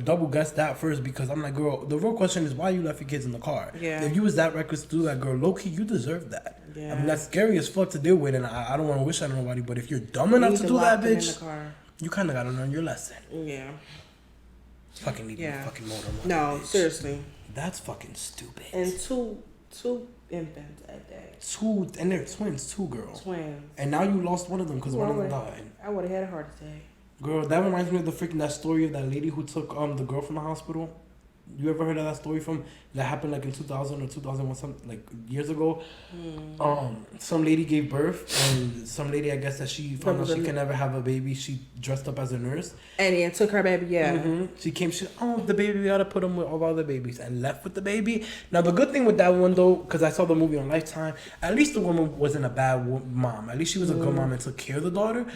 double guess that first because I'm like, girl, the real question is why you left your kids in the car. Yeah. If you was that reckless to do that, girl, low-key, you deserve that. Yeah. I mean, that's scary as fuck to deal with, and I don't want to wish that on nobody, but if you're dumb enough to do that, bitch, you kind of got to learn your lesson. Yeah. Fucking need to fucking motor. No, bitch. Seriously. That's fucking stupid. And two infants at that. And they're twins too, girl. Twins. And now you lost one of them because one of them died. I would have had a heart attack. Girl, that reminds me of that story of that lady who took the girl from the hospital. You ever heard of that story that happened like in 2000 or 2001, something like years ago? Some lady gave birth, and some lady, I guess that she found out she can never have a baby. She dressed up as a nurse and took her baby. Yeah, she came. The baby, we gotta put him with all the other babies, and left with the baby. Now the good thing with that one though, because I saw the movie on Lifetime, at least the woman wasn't a bad mom. At least she was a good mom and took care of the daughter.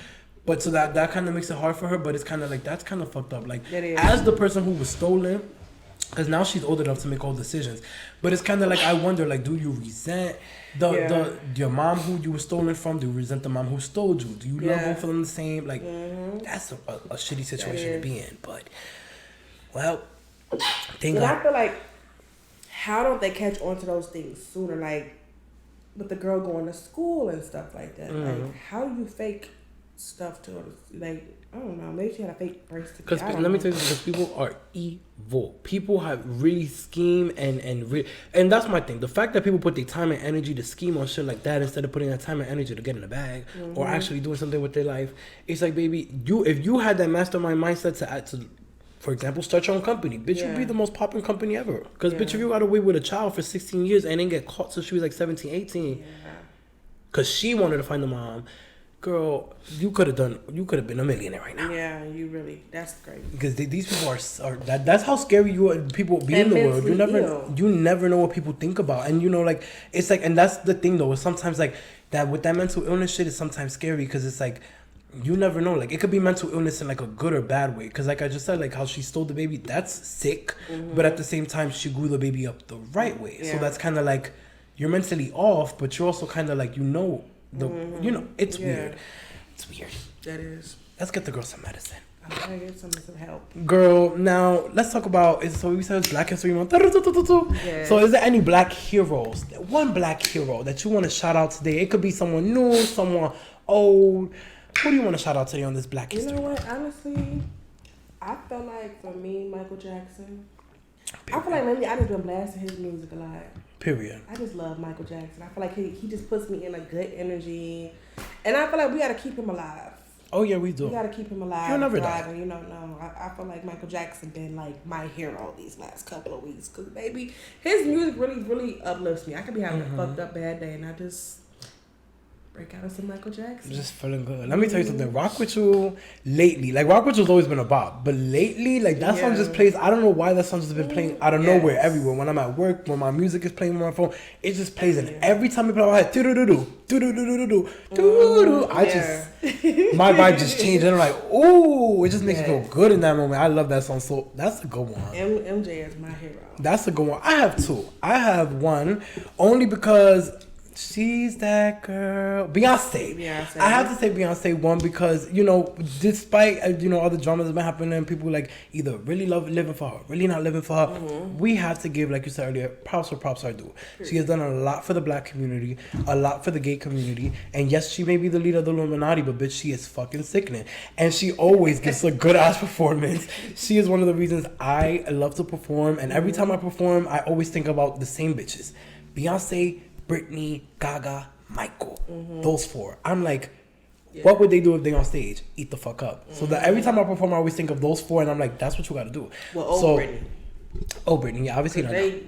But so that kind of makes it hard for her, but it's kind of like, that's kind of fucked up. Like, as the person who was stolen, because now she's old enough to make all decisions. But it's kind of like, I wonder, like, do you resent your mom who you were stolen from? Do you resent the mom who stole you? Do you love both of them the same? Like, that's a shitty situation to be in. But, well, thank God. I feel like, how don't they catch on to those things sooner? Like, with the girl going to school and stuff like that. Like, how do you fake stuff to her? Like, I don't know. Maybe she had a fake birth certificate. Because let me tell you, because people are evil. People have really scheme and that's my thing. The fact that people put their time and energy to scheme on shit like that instead of putting that time and energy to get in the bag or actually doing something with their life, it's like, baby, if you had that mastermind mindset to for example, start your own company, bitch, you'd be the most popular company ever. Because bitch, if you got away with a child for 16 years and then get caught till she was like 17, 18, because she wanted to find the mom. Girl, you could have been a millionaire right now. Yeah, that's great. Because these people are that's how scary people be in the world. You never know what people think about. And like, it's like, and that's the thing though, is sometimes like that with that mental illness shit is sometimes scary because it's like, you never know. Like, it could be mental illness in like a good or bad way. Because like I just said, like how she stole the baby, that's sick. But at the same time, she grew the baby up the right way. So that's kind of like, you're mentally off, but you're also kind of like, it's weird. It's weird. That is. Let's get the girl some medicine. I'm trying to get some help. Girl, now let's talk about, so we said it's Black History Month. Yeah. So is there any black heroes, one black hero that you want to shout out today? It could be someone new, someone old. Who do you want to shout out today on this Black History Month? You know what? Honestly, I feel like for me, Michael Jackson. Period. I feel like lately I just been blasting his music a lot. Period. I just love Michael Jackson. I feel like he just puts me in a good energy. And I feel like we got to keep him alive. Oh, yeah, we do. We got to keep him alive. He'll never die. And, I feel like Michael Jackson been like my hero these last couple of weeks. Because, baby, his music really, really uplifts me. I could be having a fucked up bad day and I just break out of some Michael Jackson. Just feeling good. Let me tell you something. Rock With You lately, like Rock With You's always been a bop, but lately, like that song just plays. I don't know why that song just been playing out of nowhere, everywhere. When I'm at work, when my music is playing on my phone, it just plays, and every time it plays, I do do do do do do do do do do. I just my vibe just changed, and I'm like, ooh, it just makes me feel good in that moment. I love that song, so that's a good one. MJ is my hero. That's a good one. I have two. I have one only because she's that girl. Beyonce. I have to say Beyonce one because, despite, all the dramas that been happening, people like either really love living for her, really not living for her. We have to give, like you said earlier, props where props are due. She has done a lot for the black community, a lot for the gay community. And yes, she may be the leader of the Illuminati, but bitch, she is fucking sickening. And she always gives a good ass performance. She is one of the reasons I love to perform. And every time I perform, I always think about the same bitches. Beyonce, Britney, Gaga, Michael. Those four. I'm like, what would they do if they on stage? Eat the fuck up. So that every time I perform, I always think of those four, and I'm like, that's what you got to do. Well, Britney. Oh, Britney. Yeah, obviously not. They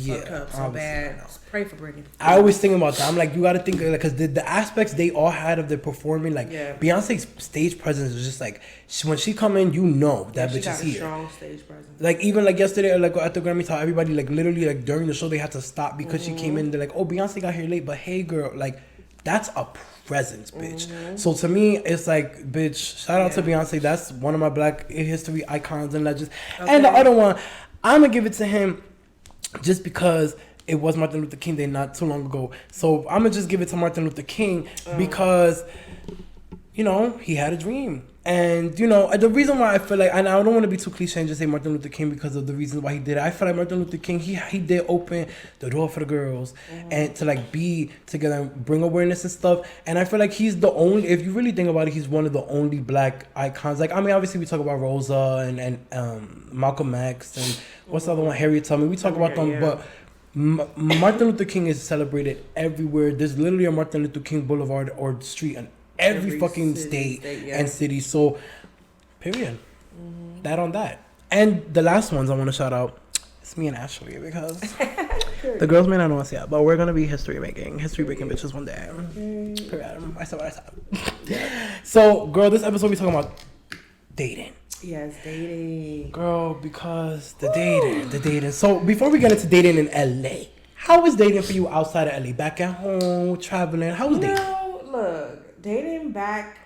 fucked up so bad. Pray for Britney. I always think about that. I'm like, you got to think, because the aspects they all had of their performing, like Beyonce's stage presence is just like, when she come in, that bitch is here. Strong stage presence. Like even like yesterday, like at the Grammys, how everybody like literally like during the show they had to stop because she came in. They're like, oh, Beyonce got here late, but hey, girl, like that's a presence, bitch. So to me, it's like, bitch, shout out to Beyonce. That's one of my Black history icons and legends. And the other one, I'm gonna give it to him just because it was Martin Luther King Day not too long ago. So I'm gonna just give it to Martin Luther King because, he had a dream. And, the reason why I feel like, and I don't want to be too cliche and just say Martin Luther King because of the reasons why he did it. I feel like Martin Luther King, he did open the door for the girls and to like be together and bring awareness and stuff. And I feel like he's the only, if you really think about it, he's one of the only Black icons. Like, I mean, obviously we talk about Rosa and Malcolm X and what's the other one, Harriet Tubman. We talk about them, but Martin Luther King is celebrated everywhere. There's literally a Martin Luther King Boulevard or street and every fucking state and city. So, period. That on that. And the last ones I want to shout out, it's me and Ashley because the girls may not know us yet, but we're going to be history making bitches one day. Period. I said what I said. So, girl, this episode we're talking about dating. Yes, dating. Girl, because the dating. So, before we get into dating in LA, how was dating for you outside of LA? Back at home, traveling, how was dating? Look. Dating back,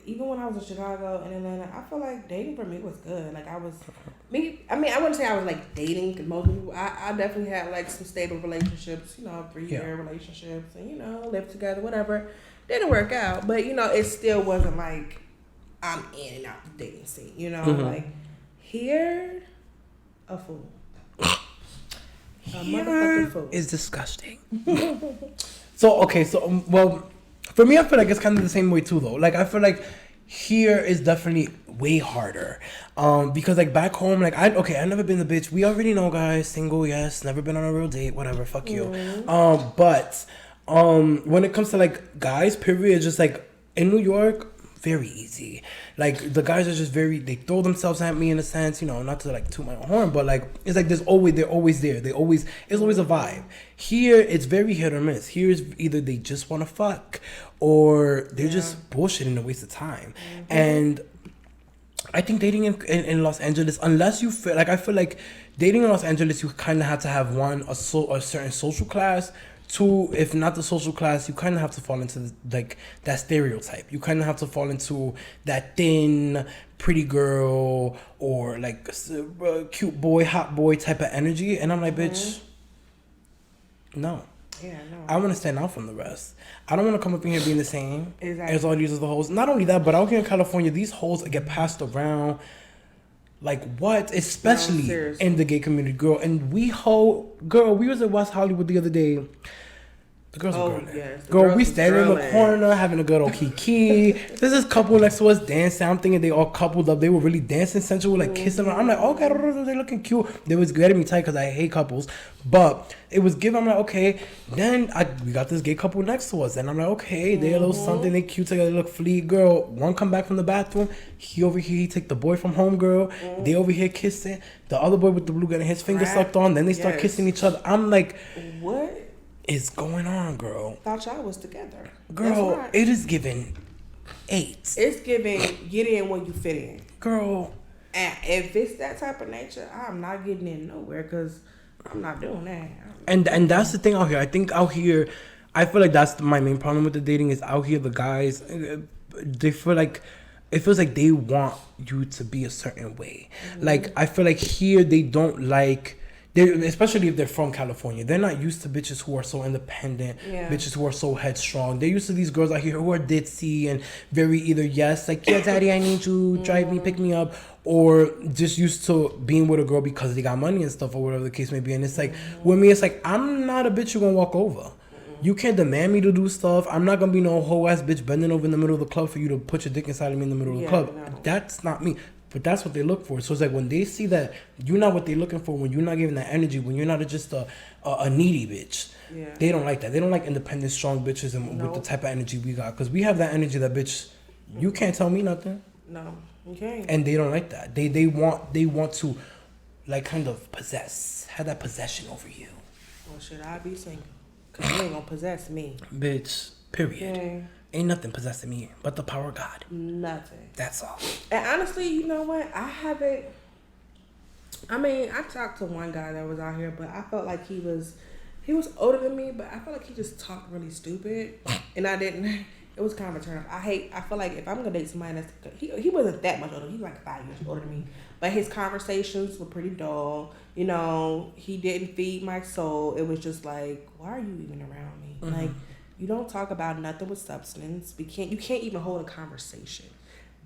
even when I was in Chicago and Atlanta, I feel like dating for me was good. Like I wouldn't say I was like dating because most people, I definitely had like some stable relationships, 3-year relationships and, lived together, whatever. Didn't work out, but it still wasn't like I'm in and out the dating scene, like here, a fool. Motherfucking fool. Is disgusting. So, well, for me, I feel like it's kind of the same way too, though. Like, I feel like here is definitely way harder. Because like back home, like I've never been the bitch. We already know, guys, single, yes, never been on a real date, whatever, fuck you. But when it comes to like guys, period, just like in New York, very easy. Like the guys are just they throw themselves at me in a sense, not to like toot my own horn, but like it's like they're always there. It's always a vibe. Here it's very hit or miss. Here is either they just want to fuck or they're just bullshitting and a waste of time. And I think dating in Los Angeles, unless you feel like, I feel like dating in Los Angeles, you kind of have to have a certain social class. to, if not the social class, you kind of have to fall into like that stereotype. You kind of have to fall into that thin, pretty girl or like cute boy, hot boy type of energy. And I'm like, bitch, no. Yeah, no. I want to stand out from the rest. I don't want to come up in here being the same Exactly. as all these other hoes. Not only that, but out here in California, these hoes get passed around. Like what? Especially in the gay community, girl. And we was at West Hollywood the other day. The girls were girling. Yes, girl, we standing in the corner having a good old kiki. There's this couple next to us dancing. I'm thinking they all coupled up. They were really dancing sensual, like kissing. I'm like, okay, they're looking cute. They was getting me tight because I hate couples. But it was given. I'm like, okay. Then we got this gay couple next to us. And I'm like, okay, they a little something. They cute together. They look fleet. Girl, one come back from the bathroom. He over here, he take the boy from home, girl. They over here kissing. The other boy with the blue getting his finger sucked on. Then they start kissing each other. I'm like, what is going on, girl? Thought y'all was together. Girl, it is giving 8. It's giving get in when you fit in. Girl. And if it's that type of nature, I'm not getting in nowhere because I'm not doing that. And that's the thing out here. I think out here, I feel like that's my main problem with the dating is out here the guys, they feel like, it feels like they want you to be a certain way. Like, I feel like here they don't like... especially if they're from California, they're not used to bitches who are so independent, bitches who are so headstrong. They're used to these girls out here who are ditzy and very either like, yeah, daddy, I need you, drive me, pick me up, or just used to being with a girl because they got money and stuff or whatever the case may be. And it's like, with me, it's like, I'm not a bitch you're gonna walk over. You can't demand me to do stuff. I'm not gonna be no whole ass bitch bending over in the middle of the club for you to put your dick inside of me in the middle of the club. No. That's not me. But that's what they look for. So it's like when they see that you're not what they're looking for, when you're not giving that energy, when you're not just a needy bitch, they don't like that. They don't like independent, strong bitches and with the type of energy we got. Because we have that energy that, bitch, you can't tell me nothing. No, you can't. And they don't like that. They want to, like, kind of have that possession over you. Well, should I be single? Because you ain't going to possess me. Bitch, period. Okay. Ain't nothing possessing me but the power of God. Nothing. That's all. And honestly, you know what? I talked to one guy that was out here, but I felt like he was older than me, but I felt like he just talked really stupid. And I didn't. It was kind of a turn off. I feel like if I'm going to date somebody he wasn't that much older. He was like 5 years older than me. But his conversations were pretty dull. You know, he didn't feed my soul. It was just like, why are you even around me? Mm-hmm. Like, you don't talk about nothing with substance. You can't even hold a conversation.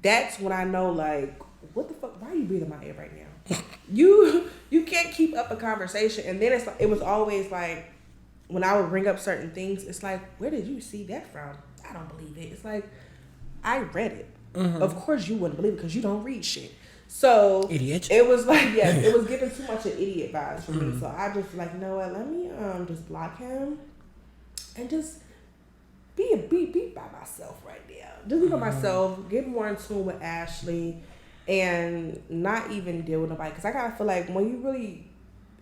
That's when I know, like, what the fuck? Why are you breathing my air right now? You can't keep up a conversation. And then it was always like, when I would bring up certain things, it's like, where did you see that from? I don't believe it. It's like, I read it. Mm-hmm. Of course you wouldn't believe it because you don't read shit. So idiot. It was like, it was giving too much an idiot vibes for me. So I just like, you know what? Let me just block him and just be by myself right now. Just be by myself. Get more in tune with Ashley, and not even deal with nobody. Because I kind of feel like when you really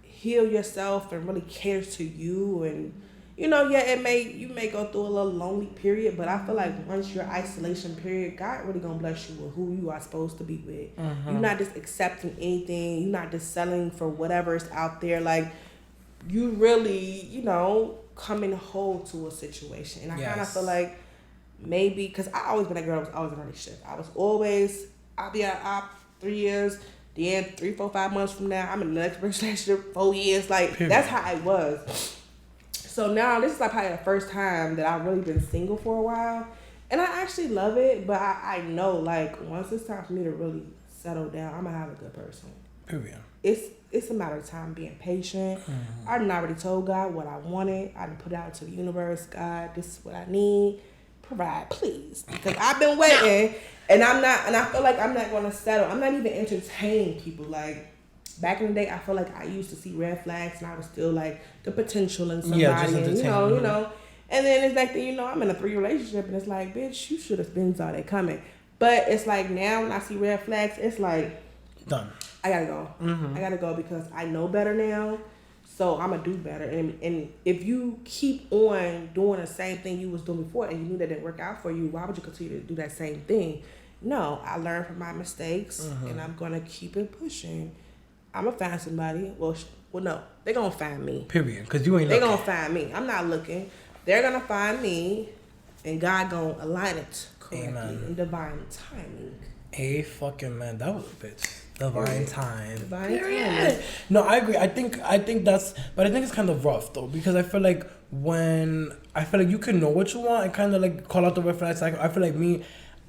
heal yourself and really care to you, and you know, you may go through a little lonely period, but I feel like once your isolation period, God really gonna bless you with who you are supposed to be with. Mm-hmm. You're not just accepting anything. You're not just selling for whatever is out there. Like, you really, you know, coming whole to a situation. And I kind of feel like maybe, because I always been a girl, I was always in a relationship. I'll be out 3 years, then 3, 4, 5 months from now, I'm in the next relationship, 4 years. Like, period. That's how I was. So now this is like probably the first time that I've really been single for a while. And I actually love it, but I know, like, once it's time for me to really settle down, I'm going to have a good person. Period. It's a matter of time being patient. Mm-hmm. I done already told God what I wanted. I done put it out to the universe. God, this is what I need. Provide, please. Because I've been waiting, and I feel like I'm not going to settle. I'm not even entertaining people. Like, back in the day, I feel like I used to see red flags, and I was still like the potential in somebody, and you know. And then it's like, I'm in a 3 relationship, and it's like, bitch, you should have been saw that coming. But it's like now when I see red flags, it's like done. I gotta go. Mm-hmm. I gotta go because I know better now, so I'm gonna do better. And if you keep on doing the same thing you was doing before, and you knew that didn't work out for you, why would you continue to do that same thing? No, I learned from my mistakes, and I'm gonna keep it pushing. I'm gonna find somebody. Well, Well, no, they're gonna find me. Period. Because you ain't. They're gonna find me. I'm not looking. They're gonna find me, and God gonna align it correctly in divine timing. Hey, fucking man, that was a bitch. Divine time. Divine time. No, I agree. I think that's, but I think it's kind of rough though, because I feel like you can know what you want and kind of like call out the red flags. I feel like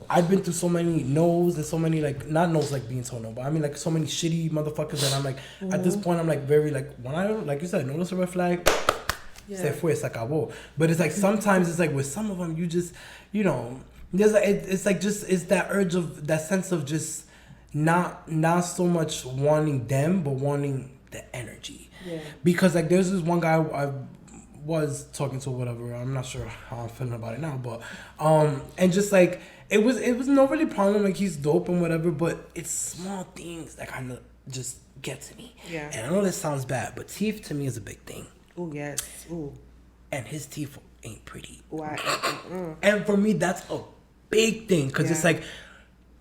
I've been through so many no's and so many like, not no's like being so no, but I mean like so many shitty motherfuckers that I'm like, at this point I'm like very like, when I, like you said, notice a red flag, se fue, se acabó. But it's like sometimes it's like with some of them you just, you know, there's like, it's like just, it's that urge of, that sense of just not so much wanting them, but wanting the energy. Yeah. Because like there's this one guy I was talking to, whatever, I'm not sure how I'm feeling about it now, but and just like it was no really problem, like he's dope and whatever, but it's small things that kind of just get to me. Yeah. And I know this sounds bad, but teeth to me is a big thing. Oh yes. Ooh. And his teeth ain't pretty. Why? And for me that's a big thing, because it's like,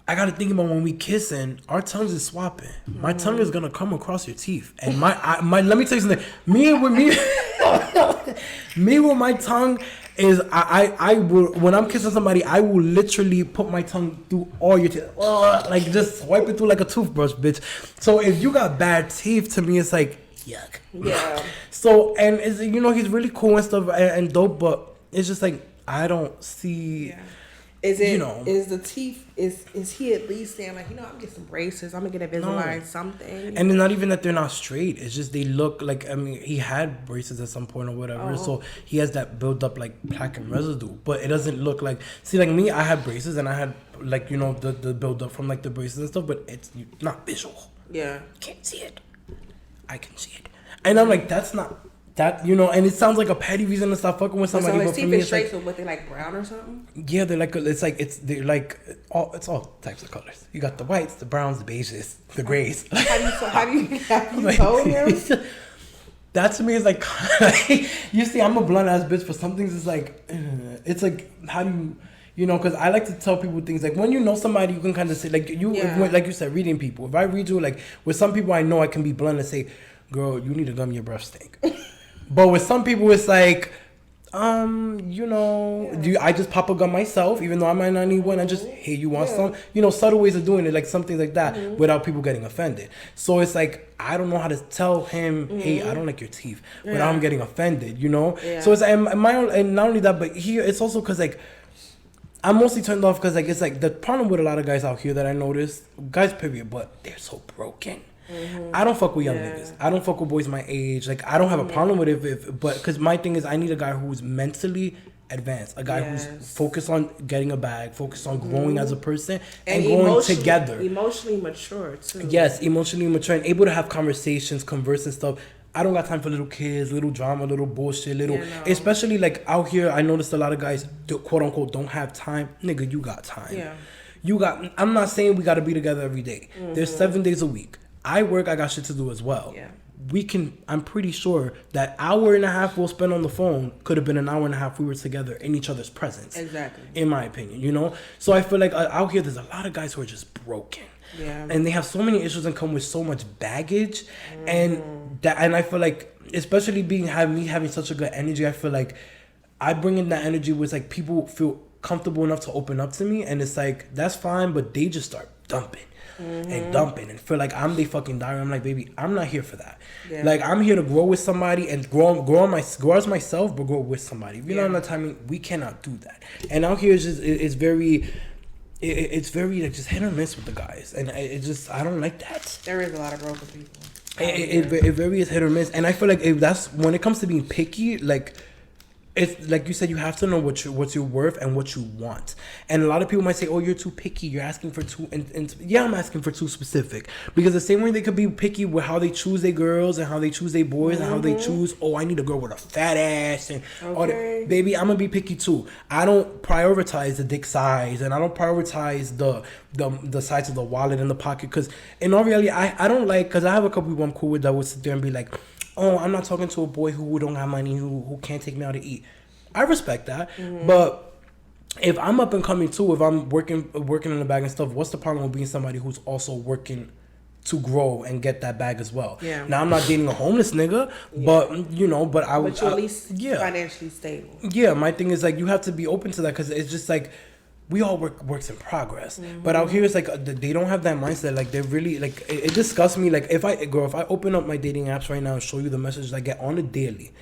I gotta think about when we kissing, our tongues is swapping. My tongue is gonna come across your teeth, and my let me tell you something. Me with my tongue is I will, when I'm kissing somebody, I will literally put my tongue through all your teeth, like just swipe it through like a toothbrush, bitch. So if you got bad teeth, to me it's like yuck. Yeah. So and it's, you know, he's really cool and stuff and dope, but it's just like I don't see. Yeah. Is it, you know, is the teeth, is he at least saying like, you know, I'm gonna get some braces, I'm gonna get Invisalign, something? And it's not even that they're not straight, it's just they look like, I mean, he had braces at some point or whatever, so he has that built up like plaque and residue, but it doesn't look like, see, like me, I had braces and I had like, you know, the build up from like the braces and stuff, but it's not visual. Yeah. You can't see it. I can see it. And I'm like, that's not... That, you know, and it sounds like a petty reason to stop fucking with somebody. So for me, it's straight, so what, they like brown or something? Yeah, they're like, they're like all types of colors. You got the whites, the browns, the beiges, the grays. Have you told him? That to me is like, you see, I'm a blunt ass bitch, but some things is like, it's like, how do you know, because I like to tell people things like, when you know somebody, you can kind of say, like like you said, reading people. If I read you, like with some people I know, I can be blunt and say, girl, you need to gum your breath stink. But with some people, it's like, you know, I just pop a gum myself, even though I might not need one. I just, hey, you want some? You know, subtle ways of doing it, like something like that, without people getting offended. So it's like, I don't know how to tell him, hey, I don't like your teeth, without him getting offended, you know? Yeah. So it's, and not only that, but here, it's also because, like, I'm mostly turned off because, like, it's like the problem with a lot of guys out here that I noticed, guys, period, but they're so broken. I don't fuck with young niggas. I don't fuck with boys my age. Like, I don't have a problem with it, but because my thing is, I need a guy who's mentally advanced, a guy who's focused on getting a bag, focused on growing as a person, and going together. Emotionally mature too. Yes, emotionally mature and able to have conversations, converse and stuff. I don't got time for little kids, little drama, little bullshit, especially like out here. I noticed a lot of guys, quote unquote, don't have time. Nigga, you got time. Yeah. You got. I'm not saying we got to be together every day. There's 7 days a week. I work, I got shit to do as well. Yeah. We can, I'm pretty sure that hour and a half we'll spend on the phone could have been an hour and a half we were together in each other's presence. Exactly. In my opinion, you know? So I feel like out here there's a lot of guys who are just broken. Yeah. And they have so many issues and come with so much baggage. And I feel like, especially me having such a good energy, I feel like I bring in that energy where it's like people feel comfortable enough to open up to me. And it's like, that's fine, but they just start dumping. And dumping and feel like I'm the fucking diary. I'm like, baby, I'm not here for that. Yeah. Like, I'm here to grow with somebody and grow as myself, but grow with somebody. If you know what I'm timing, we cannot do that. And out here, it's very like just hit or miss with the guys, and I don't like that. There is a lot of broken people. It very is hit or miss, and I feel like if that's when it comes to being picky, like. It's like you said, you have to know what's your worth and what you want. And a lot of people might say, oh, you're too picky. You're asking for too... And yeah, I'm asking for too specific. Because the same way they could be picky with how they choose their girls and how they choose their boys and how they choose, oh, I need a girl with a fat ass. And baby, I'm going to be picky too. I don't prioritize the dick size and I don't prioritize the size of the wallet in the pocket. Because in all reality, I don't like... Because I have a couple people I'm cool with that would sit there and be like... Oh, I'm not talking to a boy who don't have money, who can't take me out to eat. I respect that. But if I'm up and coming too, if I'm working in the bag and stuff, what's the problem with being somebody who's also working to grow and get that bag as well. Yeah. Now I'm not dating a homeless nigga, but you know, but I would. But you're at least financially stable. Yeah, my thing is like you have to be open to that because it's just like we all works in progress. But out here it's like they don't have that mindset. Like they're really like it disgusts me. Like if I open up my dating apps right now and show you the messages I get on a daily,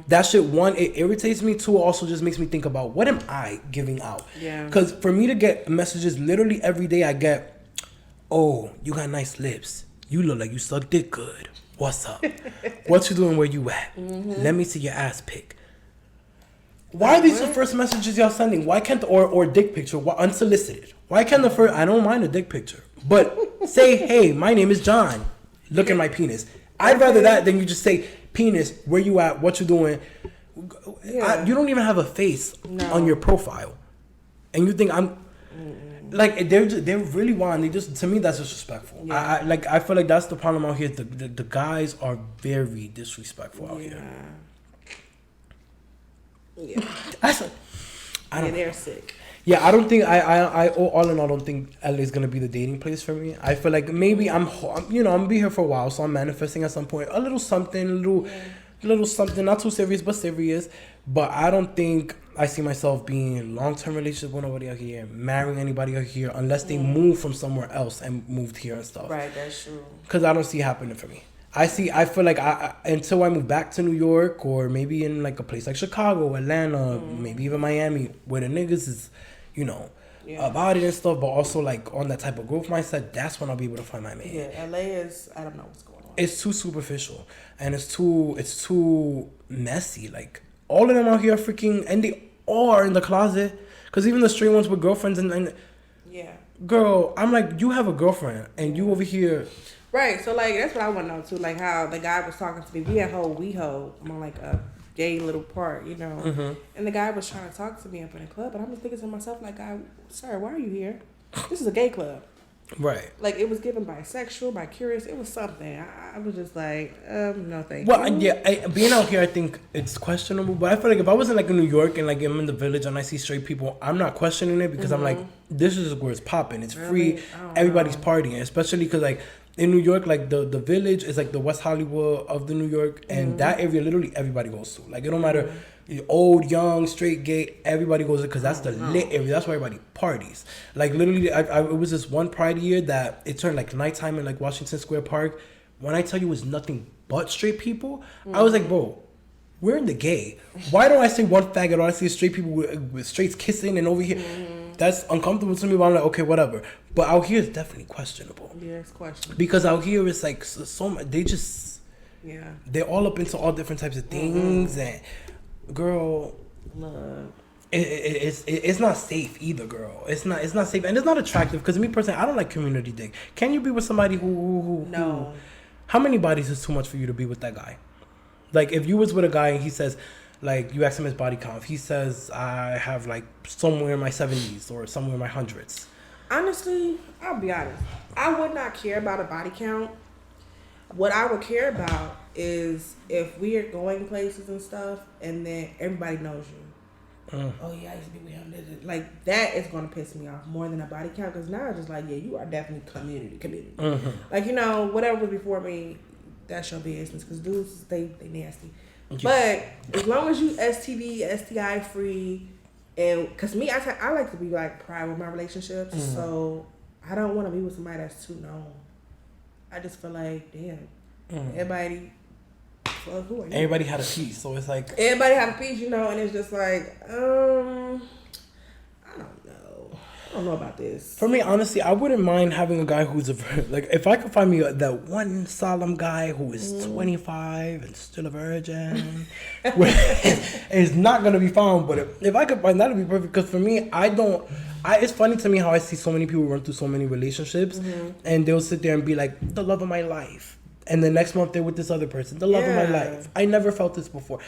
that shit, one, it irritates me. Two, also just makes me think about what am I giving out? Yeah. Because for me to get messages literally every day, I get, oh, you got nice lips. You look like you suck dick good. What's up? What you doing? Where you at? Let me see your ass pic. Why are these the first messages y'all sending? Why can't or dick picture? Why, unsolicited? Why can't the first? I don't mind a dick picture, but say, hey, my name is John. Look at my penis. I'd rather that than you just say penis. Where you at? What you doing? Yeah. You don't even have a face on your profile, and you think I'm. Like they're really wild. They just, to me, that's disrespectful. Yeah. I feel like that's the problem out here. The guys are very disrespectful out here. Yeah. I don't. They're sick. Yeah, I don't think I all in all don't think LA is gonna be the dating place for me. I feel like maybe I'm gonna be here for a while, so I'm manifesting at some point a little something, little something, not too serious but serious. But I don't think I see myself being in long-term relationship with nobody out here, marrying anybody out here, unless they move from somewhere else and moved here and stuff. Right, that's true. Because I don't see it happening for me. I feel like I until I move back to New York or maybe in like a place like Chicago, Atlanta, maybe even Miami, where the niggas is, about it and stuff, but also like on that type of growth mindset, that's when I'll be able to find my man. Yeah, LA is, I don't know what's going on. It's too superficial and it's too messy. Like all of them out here are freaking, and they all are in the closet. Cause even the straight ones with girlfriends and yeah, girl, I'm like, you have a girlfriend and you over here. Right, so like that's what I want to know too. Like how the guy was talking to me. We at WeHo. I'm on like a gay little part, and the guy was trying to talk to me up in the club, and I'm just thinking to myself like, sir, why are you here? This is a gay club. Right. Like it was given bisexual, bi-curious. It was something. I was just like, no thank you. Well, yeah, being out here, I think it's questionable. But I feel like if I was in like in New York and like I'm in the village and I see straight people, I'm not questioning it because I'm like, this is where it's popping. It's free. Everybody's partying, especially because like in New York, like the village is like the West Hollywood of the New York, and that area literally everybody goes to. Like it don't matter. Old, young, straight, gay, everybody goes there because that's the lit area. That's where everybody parties. Like literally, it was this one Pride year that it turned like nighttime in like Washington Square Park. When I tell you it was nothing but straight people, I was like, bro, we're in the gay. Why don't I see one faggot or I see straight people with straights kissing and over here? That's uncomfortable to me, but I'm like, okay, whatever. But out here, it's definitely questionable. Yeah, it's questionable. Because out here, it's like so much, they're all up into all different types of things and. Girl, love. It's not safe either, girl. It's not safe and it's not attractive because me personally, I don't like community dick. Can you be with somebody who no? How many bodies is too much for you to be with that guy? Like if you was with a guy and he says, like you ask him his body count, he says I have like somewhere in my 70s or somewhere in my hundreds. Honestly, I'll be honest. I would not care about a body count. What I would care about is if we are going places and stuff, and then everybody knows you. Oh yeah, I used to be with him. Like that is gonna piss me off more than a body count because now it's just like, yeah, you are definitely community. Like whatever was before me, that's your business. Because dudes, they nasty. Yeah. But as long as you STD, STI free, and because me, I like to be like private with my relationships, so I don't want to be with somebody that's too known. I just feel like, damn, everybody. Well, who are you? Everybody had a piece, so it's like everybody had a piece, and it's just like, I don't know about this. For me, honestly, I wouldn't mind having a guy who's like, if I could find me that one solemn guy who is 25 and still a virgin, it's not gonna be found. But if I could find that, it'd be perfect. Because for me, it's funny to me how I see so many people run through so many relationships, and they'll sit there and be like, the love of my life. And the next month they're with this other person, the love of my life. I never felt this before.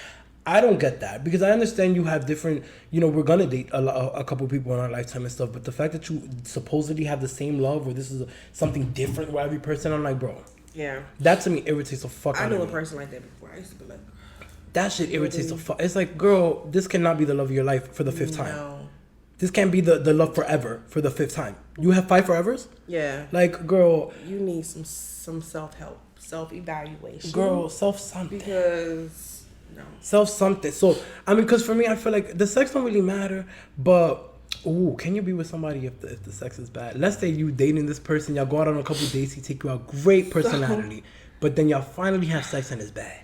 I don't get that because I understand you have different, we're going to date a couple people in our lifetime and stuff. But the fact that you supposedly have the same love or this is something different with every person, I'm like, bro. Yeah. That to me irritates the fuck out of me. I knew a person like that before. I used to be like. That shit irritates the fuck. It's like, girl, this cannot be the love of your life for the fifth time. This can't be the love forever for the 5th time. You have 5 forevers? Yeah. Like, girl. You need some self-help, self-evaluation. Girl, self-something. Because, no. Self-something. So, I mean, because for me, I feel like the sex don't really matter, but, ooh, can you be with somebody if the sex is bad? Let's say you dating this person, y'all go out on a couple dates, he take you out, great personality, but then y'all finally have sex and it's bad.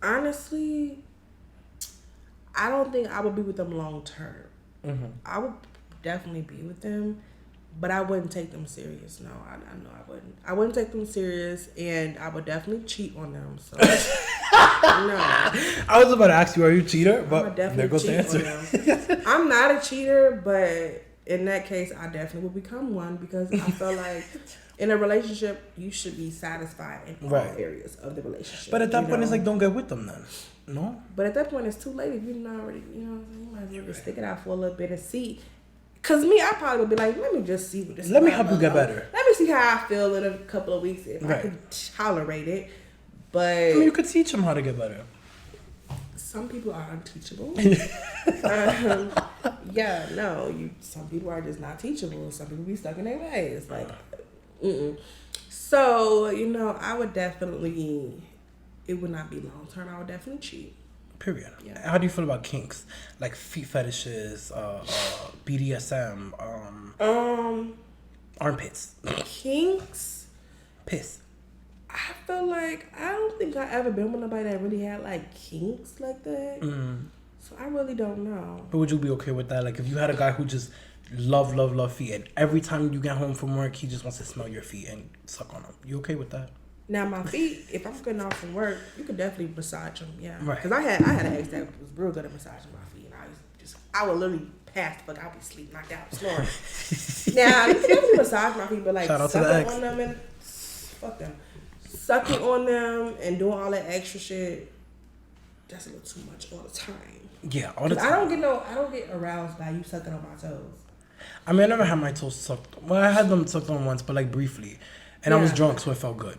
Honestly, I don't think I would be with them long term. Mm-hmm. I would definitely be with them, but I wouldn't take them serious. No, I know I wouldn't. I wouldn't take them serious, and I would definitely cheat on them. So, no. I was about to ask you, are you a cheater? But there goes the answer. I'm not a cheater, but in that case, I definitely would become one because I feel like in a relationship, you should be satisfied in all areas of the relationship. But at that point, it's like, don't get with them then. No? But at that point, it's too late if you're not already, you know, you might as well just stick it out for a little bit and see. Because me, I probably would be like, let me just see what this is. Let me help you get better. Let me see how I feel in a couple of weeks if I can tolerate it. But I mean, you could teach them how to get better. Some people are unteachable. Some people are just not teachable. Some people be stuck in their ways. Like, So, you know, I would definitely, it would not be long term. I would definitely cheat. Period. Yeah. How do you feel about kinks? Like feet fetishes, BDSM, armpits. Kinks? Piss. I feel like I don't think I ever been with nobody that really had like kinks like that. So I really don't know. But would you be okay with that? Like if you had a guy who just love feet, and every time you get home from work, he just wants to smell your feet and suck on them. You okay with that? Now my feet, if I'm getting off from work, you could definitely massage them. Yeah, right. Because I had an ex that was real good at massaging my feet, and I would literally pass the fuck. I'd be asleep, knocked out, snoring. Now you can massage my feet, but like sucking on them and fuck them, sucking on them and doing all that extra shit. That's a little too much all the time. Yeah, all the time. I don't get aroused by you sucking on my toes. I mean, I never had my toes sucked. Well, I had them sucked on once, but like briefly. And I was drunk, so it felt good.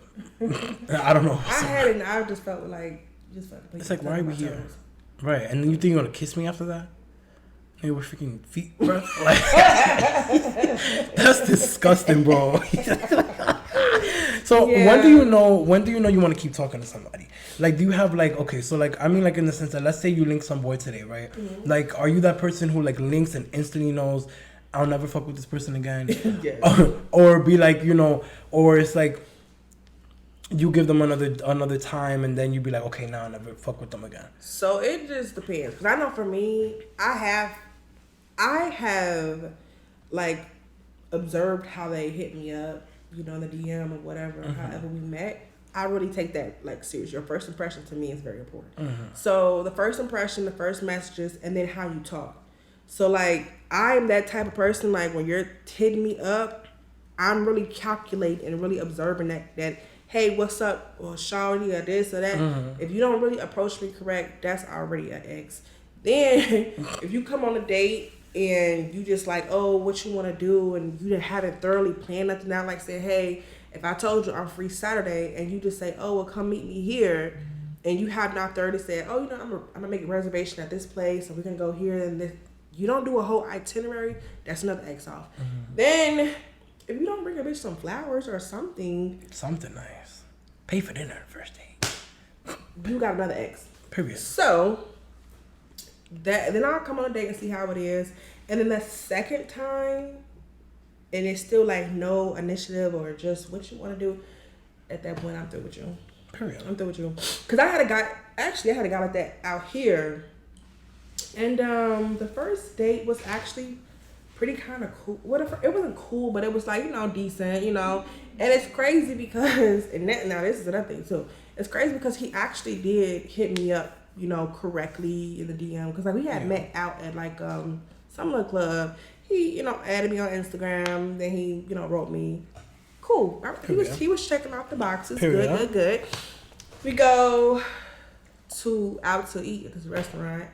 I don't know. I had it, and I just felt like, it's like, why are we here? Right, and then you think you're going to kiss me after that? Hey, we're freaking feet, bro. Like, that's disgusting, bro. So when do you know you want to keep talking to somebody? Like, do you have like, okay, so like, I mean like in the sense that let's say you link some boy today, right? Mm-hmm. Like, are you that person who like links and instantly knows I'll never fuck with this person again? or be like, you know, or it's like you give them another time and then you be like, okay, now I'll never fuck with them again. So it just depends. Because I know for me, I have like observed how they hit me up, you know, in the DM or whatever, however we met. I really take that like serious. Your first impression to me is very important. So the first impression, the first messages, and then how you talk. So like I'm that type of person, like when you're hitting me up, I'm really calculating and really observing that hey, what's up, or shawty, or this or that. If you don't really approach me correct, that's already an ex. Then if you come on a date and you just like, oh, what you want to do, and you haven't thoroughly planned nothing out, like say, hey, if I told you I'm free Saturday, and you just say, oh, well, come meet me here, and you have not thoroughly said, oh, you know, I'm gonna make a reservation at this place, and we're gonna go here and this. You don't do a whole itinerary, that's another X off. Then if you don't bring a bitch some flowers or something nice, pay for dinner first date, you got another X. Period. So then I'll come on a date and see how it is, and then the second time, and it's still like no initiative or just what you want to do, at that point I'm through with you. Period. I'm through with you. Cause I had a guy like that out here, and the first date was actually pretty kind of cool. It wasn't cool, but it was like, you know, decent, you know. And it's crazy because, now this is another thing too. It's crazy because he actually did hit me up, you know, correctly in the DM. Because like we had met out at like some little club. He, you know, added me on Instagram. Then he, you know, wrote me. Cool. He was checking off the boxes. Period. Good. We go out to eat at this restaurant.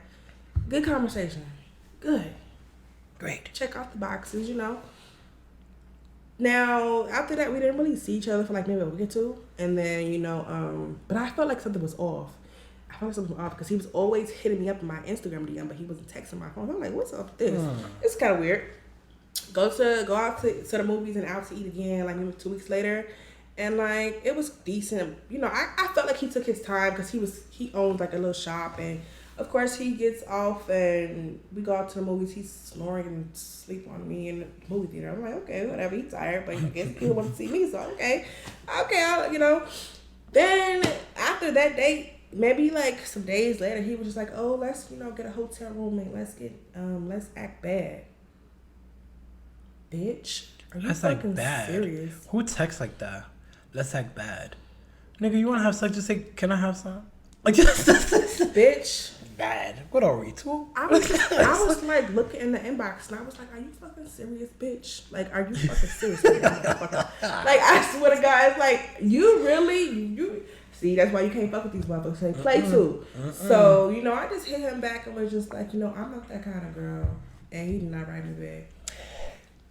Good conversation. Good. Great. Check off the boxes, you know. Now, after that, we didn't really see each other for like maybe a week or two. And then, you know, but I felt like something was off. I found something off because he was always hitting me up in my Instagram DM, but he wasn't texting my phone. I'm like, what's up with this? It's kind of weird. Go out to the movies and out to eat again, like maybe 2 weeks later. And like it was decent. You know, I felt like he took his time because he owns like a little shop, and of course he gets off and we go out to the movies. He's snoring and sleep on me in the movie theater. I'm like, okay, whatever. He's tired, but I guess he wants to see me, so okay, I'll, you know. Then after that date, maybe like some days later, he was just like, oh, let's get a hotel room and let's act bad. Bitch, are you That's fucking like bad. serious? Who texts like that? Let's act bad. Nigga, you wanna have sex? Just say, can I have some? Like, just bitch. Bad. What are we, two? I was like looking in the inbox and I was like, are you fucking serious, bitch? Like, are you fucking serious? Like, I swear to God, it's like, you see, that's why you can't fuck with these motherfuckers. They play too. So, you know, I just hit him back and was just like, you know, I'm not that kind of girl. And he did not write me back.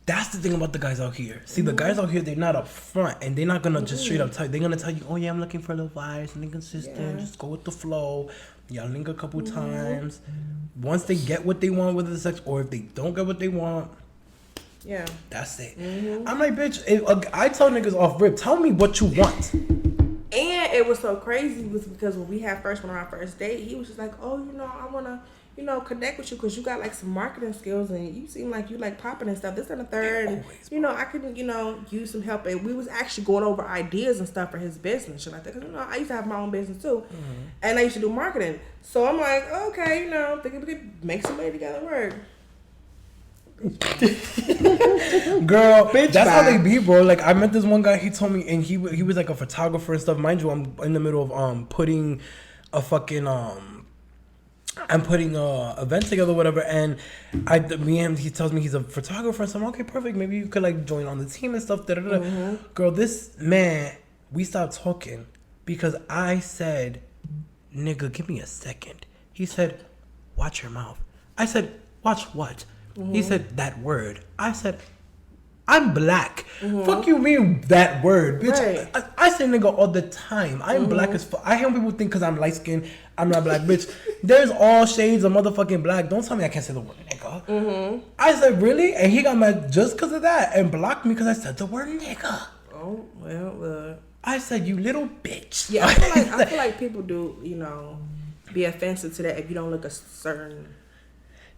That's the thing about the guys out here. See, the guys out here, they're not up front, and they're not gonna just straight up tell you. They're gonna tell you, oh yeah, I'm looking for a little vibes, and inconsistent. Just go with the flow. Y'all link a couple times. Once they get what they want, whether it's sex or if they don't get what they want, that's it. I'm like, bitch. I tell niggas off rip, tell me what you want. And it was so crazy was because when we had went on our first date, he was just like, oh, you know, I wanna, you know, connect with you because you got like some marketing skills and you seem like you like popping and stuff. This and the third, and, you know, I could, you know, use some help. And we was actually going over ideas and stuff for his business, shit like that. Cause you know, I used to have my own business too, and I used to do marketing. So I'm like, okay, you know, thinking we could make some money together work. Girl, bitch, that's how they be, bro. Like I met this one guy. He told me, and he was like a photographer and stuff. Mind you, I'm in the middle of putting a fucking I'm putting a event together, whatever, and he tells me he's a photographer, so I'm okay, perfect. Maybe you could like join on the team and stuff. Girl, this man, we stopped talking because I said, "Nigga, give me a second." He said, "Watch your mouth." I said, "Watch what?" He said, "That word." I said, I'm black. Fuck you mean that word, bitch. Right. I say nigga all the time. I'm black as fuck. I hear people think because I'm light skinned, I'm not black, bitch. There's all shades of motherfucking black. Don't tell me I can't say the word nigga. I said, really? And he got mad just because of that and blocked me because I said the word nigga. Oh, well. I said, you little bitch. Yeah, I feel like people do, you know, be offensive to that if you don't look a certain...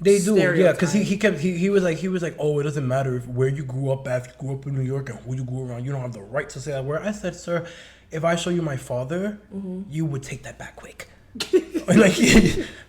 They do, yeah, because he was like, oh, it doesn't matter if where you grew up at, if you grew up in New York and who you grew around, you don't have the right to say that word. I said, sir, if I show you my father, you would take that back quick. Like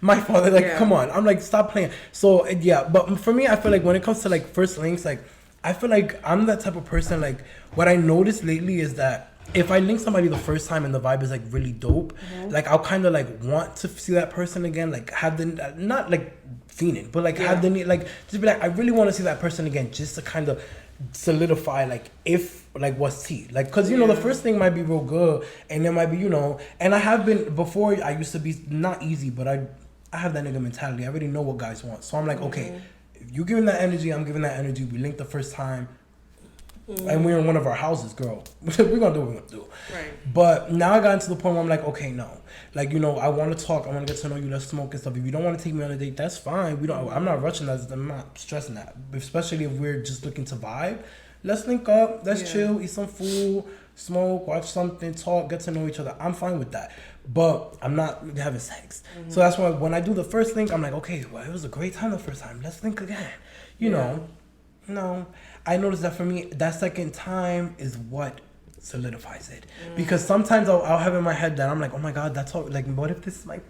my father, like, come on. I'm like, stop playing. So yeah, but for me, I feel like when it comes to like first links, like I feel like I'm that type of person. Like what I noticed lately is that if I link somebody the first time and the vibe is like really dope, like I'll kind of like want to see that person again, like have the not like fiending, but like have the need, like just be like I really want to see that person again, just to kind of solidify like if like what's tea, like because you know the first thing might be real good and there might be, you know, and I have been before. I used to be not easy, but I have that nigga mentality. I already know what guys want, so I'm like, okay, if you giving that energy, I'm giving that energy. We linked the first time. And we're in one of our houses, girl. We're gonna do what we're gonna do. Right. But now I got into the point where I'm like, okay, no. Like, you know, I wanna talk, I wanna get to know you, let's smoke and stuff. If you don't wanna take me on a date, that's fine. I'm not rushing that, I'm not stressing that. Especially if we're just looking to vibe. Let's link up, let's chill, eat some food, smoke, watch something, talk, get to know each other. I'm fine with that. But I'm not having sex. So that's why when I do the first link, I'm like, okay, well, it was a great time the first time. Let's link again. You know. No. I noticed that for me, that second time is what solidifies it. Because sometimes I'll have in my head that I'm like, oh my God, that's all. Like, what if this is what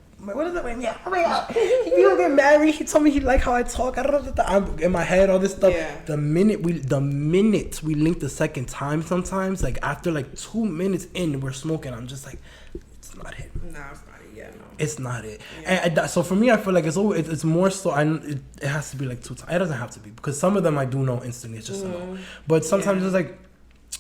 is it? Yeah, oh my God, we don't get married. He told me he like how I talk. I don't know. I'm in my head, all this stuff. Yeah. The minute we link the second time, sometimes like after like 2 minutes in, we're smoking. I'm just like, it's not it. No, it's not it. Yeah, no. It's not it. Yeah. And so for me, I feel like it's more so. It has to be like 2 times. It doesn't have to be because some of them I do know instantly. It's just a no. But sometimes it's like,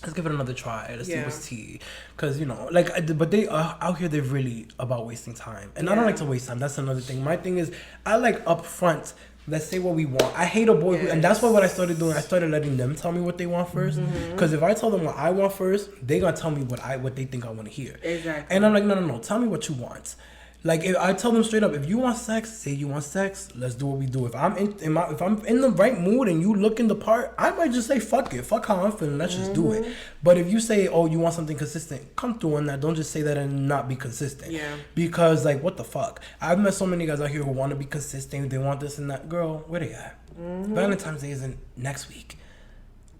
let's give it another try. Let's see what's tea. Because, you know, like, but they out here, they're really about wasting time. And I don't like to waste time. That's another thing. My thing is, I like upfront, let's say what we want. I hate a boy who, and that's why what I started doing, I started letting them tell me what they want first. Because if I tell them what I want first, they're going to tell me what they think I want to hear. Exactly. And I'm like, no. Tell me what you want. Like, if I tell them straight up, if you want sex, say you want sex. Let's do what we do. If I'm if I'm in the right mood and you looking the part, I might just say fuck it, fuck how I'm feeling. Let's just do it. But if you say, oh, you want something consistent, come through on that. Don't just say that and not be consistent. Yeah. Because like, what the fuck? I've met so many guys out here who want to be consistent. They want this and that. Girl, where they at? Valentine's Day isn't next week.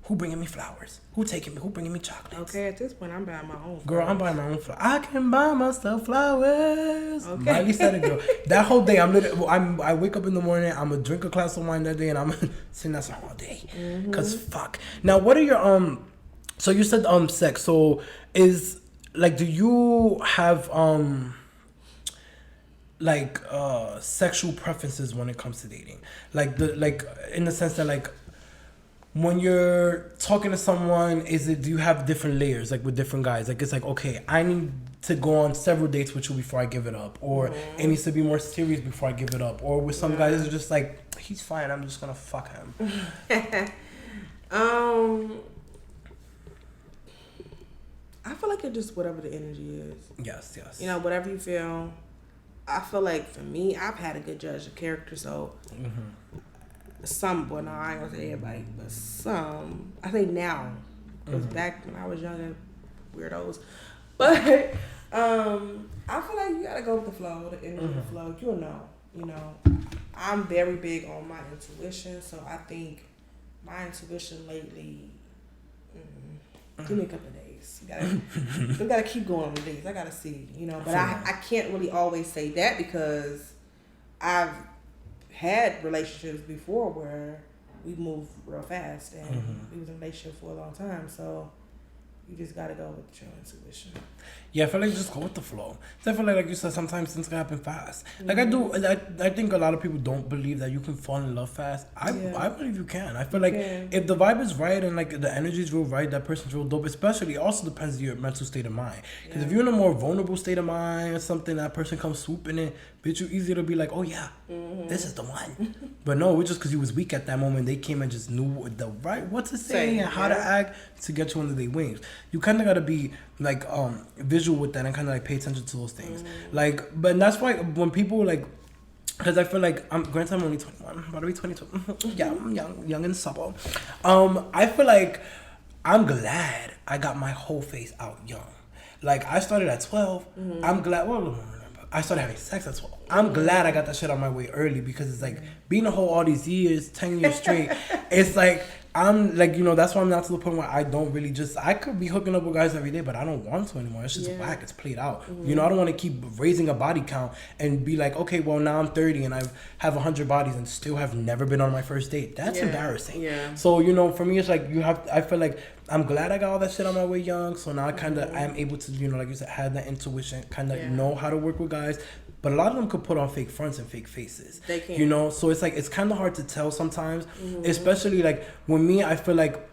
Who bringing me flowers? Who bringing me chocolates? Okay, at this point, I'm buying my own flowers. Girl, I'm buying my own flowers. I can buy myself flowers. Okay. Miley said it, girl. That whole day, I wake up in the morning, I'm going to drink a glass of wine that day, and I'm going to sing that song all day. Because fuck. Now, what are your, so you said, sex. So, do you have, sexual preferences when it comes to dating? In the sense that, when you're talking to someone, do you have different layers, like with different guys? Like, it's like, okay, I need to go on several dates with you before I give it up. Or it needs to be more serious before I give it up. Or with some guys, it's just like, he's fine, I'm just gonna fuck him. I feel like it's just whatever the energy is. Yes. You know, whatever you feel. I feel like for me, I've had a good judge of character, so... well, no, I ain't gonna say everybody, but some. I think now, because back when I was younger, weirdos. But I feel like you gotta go with the flow, the energy of the flow. You'll know, you know. I'm very big on my intuition, so I think my intuition lately. Give me a couple of days. You gotta keep going on the days. I gotta see, you know. But I can't really always say that because I've had relationships before where we moved real fast and we was in a relationship for a long time, so you just gotta go with your intuition. Yeah, I feel like just go with the flow. Definitely, like you said, sometimes things can happen fast. Like I think a lot of people don't believe that you can fall in love fast. I believe you can. I feel like if the vibe is right and like the energy is real right, that person's real dope. Especially, it also depends on your mental state of mind. Because if you're in a more vulnerable state of mind or something, that person comes swooping in, bitch, you easier to be like, oh yeah, this is the one. But no, it's just because you was weak at that moment, they came and just knew what to say and how to act to get you under their wings. You kind of gotta be like visual with that and kind of like pay attention to those things. But that's why when people like, because I feel like I'm only 21, about to be 22. Yeah, I'm young and supple. I feel like I'm glad I got my whole face out young. Like I started at 12. I'm glad. I started having sex at 12. I'm glad I got that shit on my way early because it's like being a whole all these years, 10 years straight. It's like I'm like, you know, that's why I'm not to the point where I don't really I could be hooking up with guys every day, but I don't want to anymore. It's just whack. It's played out. You know, I don't want to keep raising a body count and be like, okay, well now I'm 30 and I have 100 bodies and still have never been on my first date. That's embarrassing. Yeah. So, you know, for me, it's like I feel like I'm glad I got all that shit on my way young. So now I am able to, you know, like you said, have that intuition, kind of know how to work with guys. But a lot of them could put on fake fronts and fake faces. They can. You know, so it's like, it's kind of hard to tell sometimes. Especially like when me, I feel like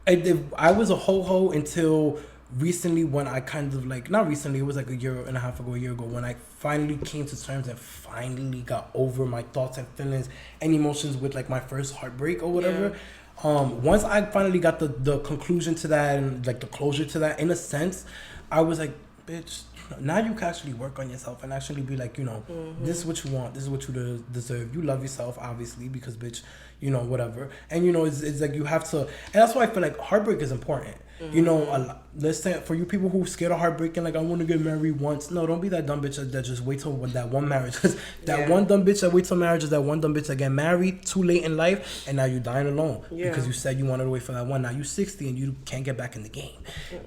I was a ho-ho until recently when I kind of like, not recently, it was like a year and a half ago, a year ago, when I finally came to terms and finally got over my thoughts and feelings and emotions with like my first heartbreak or whatever. Once I finally got the conclusion to that and like the closure to that, in a sense, I was like, bitch, now you can actually work on yourself and actually be like, you know, this is what you want, this is what you deserve. You love yourself, obviously, because bitch, you know, whatever. And you know, it's like you have to, and that's why I feel like heartbreak is important. You know, let's say for you people who scared of heartbreaking, like I want to get married once. No, don't be that dumb bitch that just wait till that one marriage. Cause that one dumb bitch that waits till marriage is that one dumb bitch that get married too late in life and now you're dying alone because you said you wanted to wait for that one. Now you 60 and you can't get back in the game.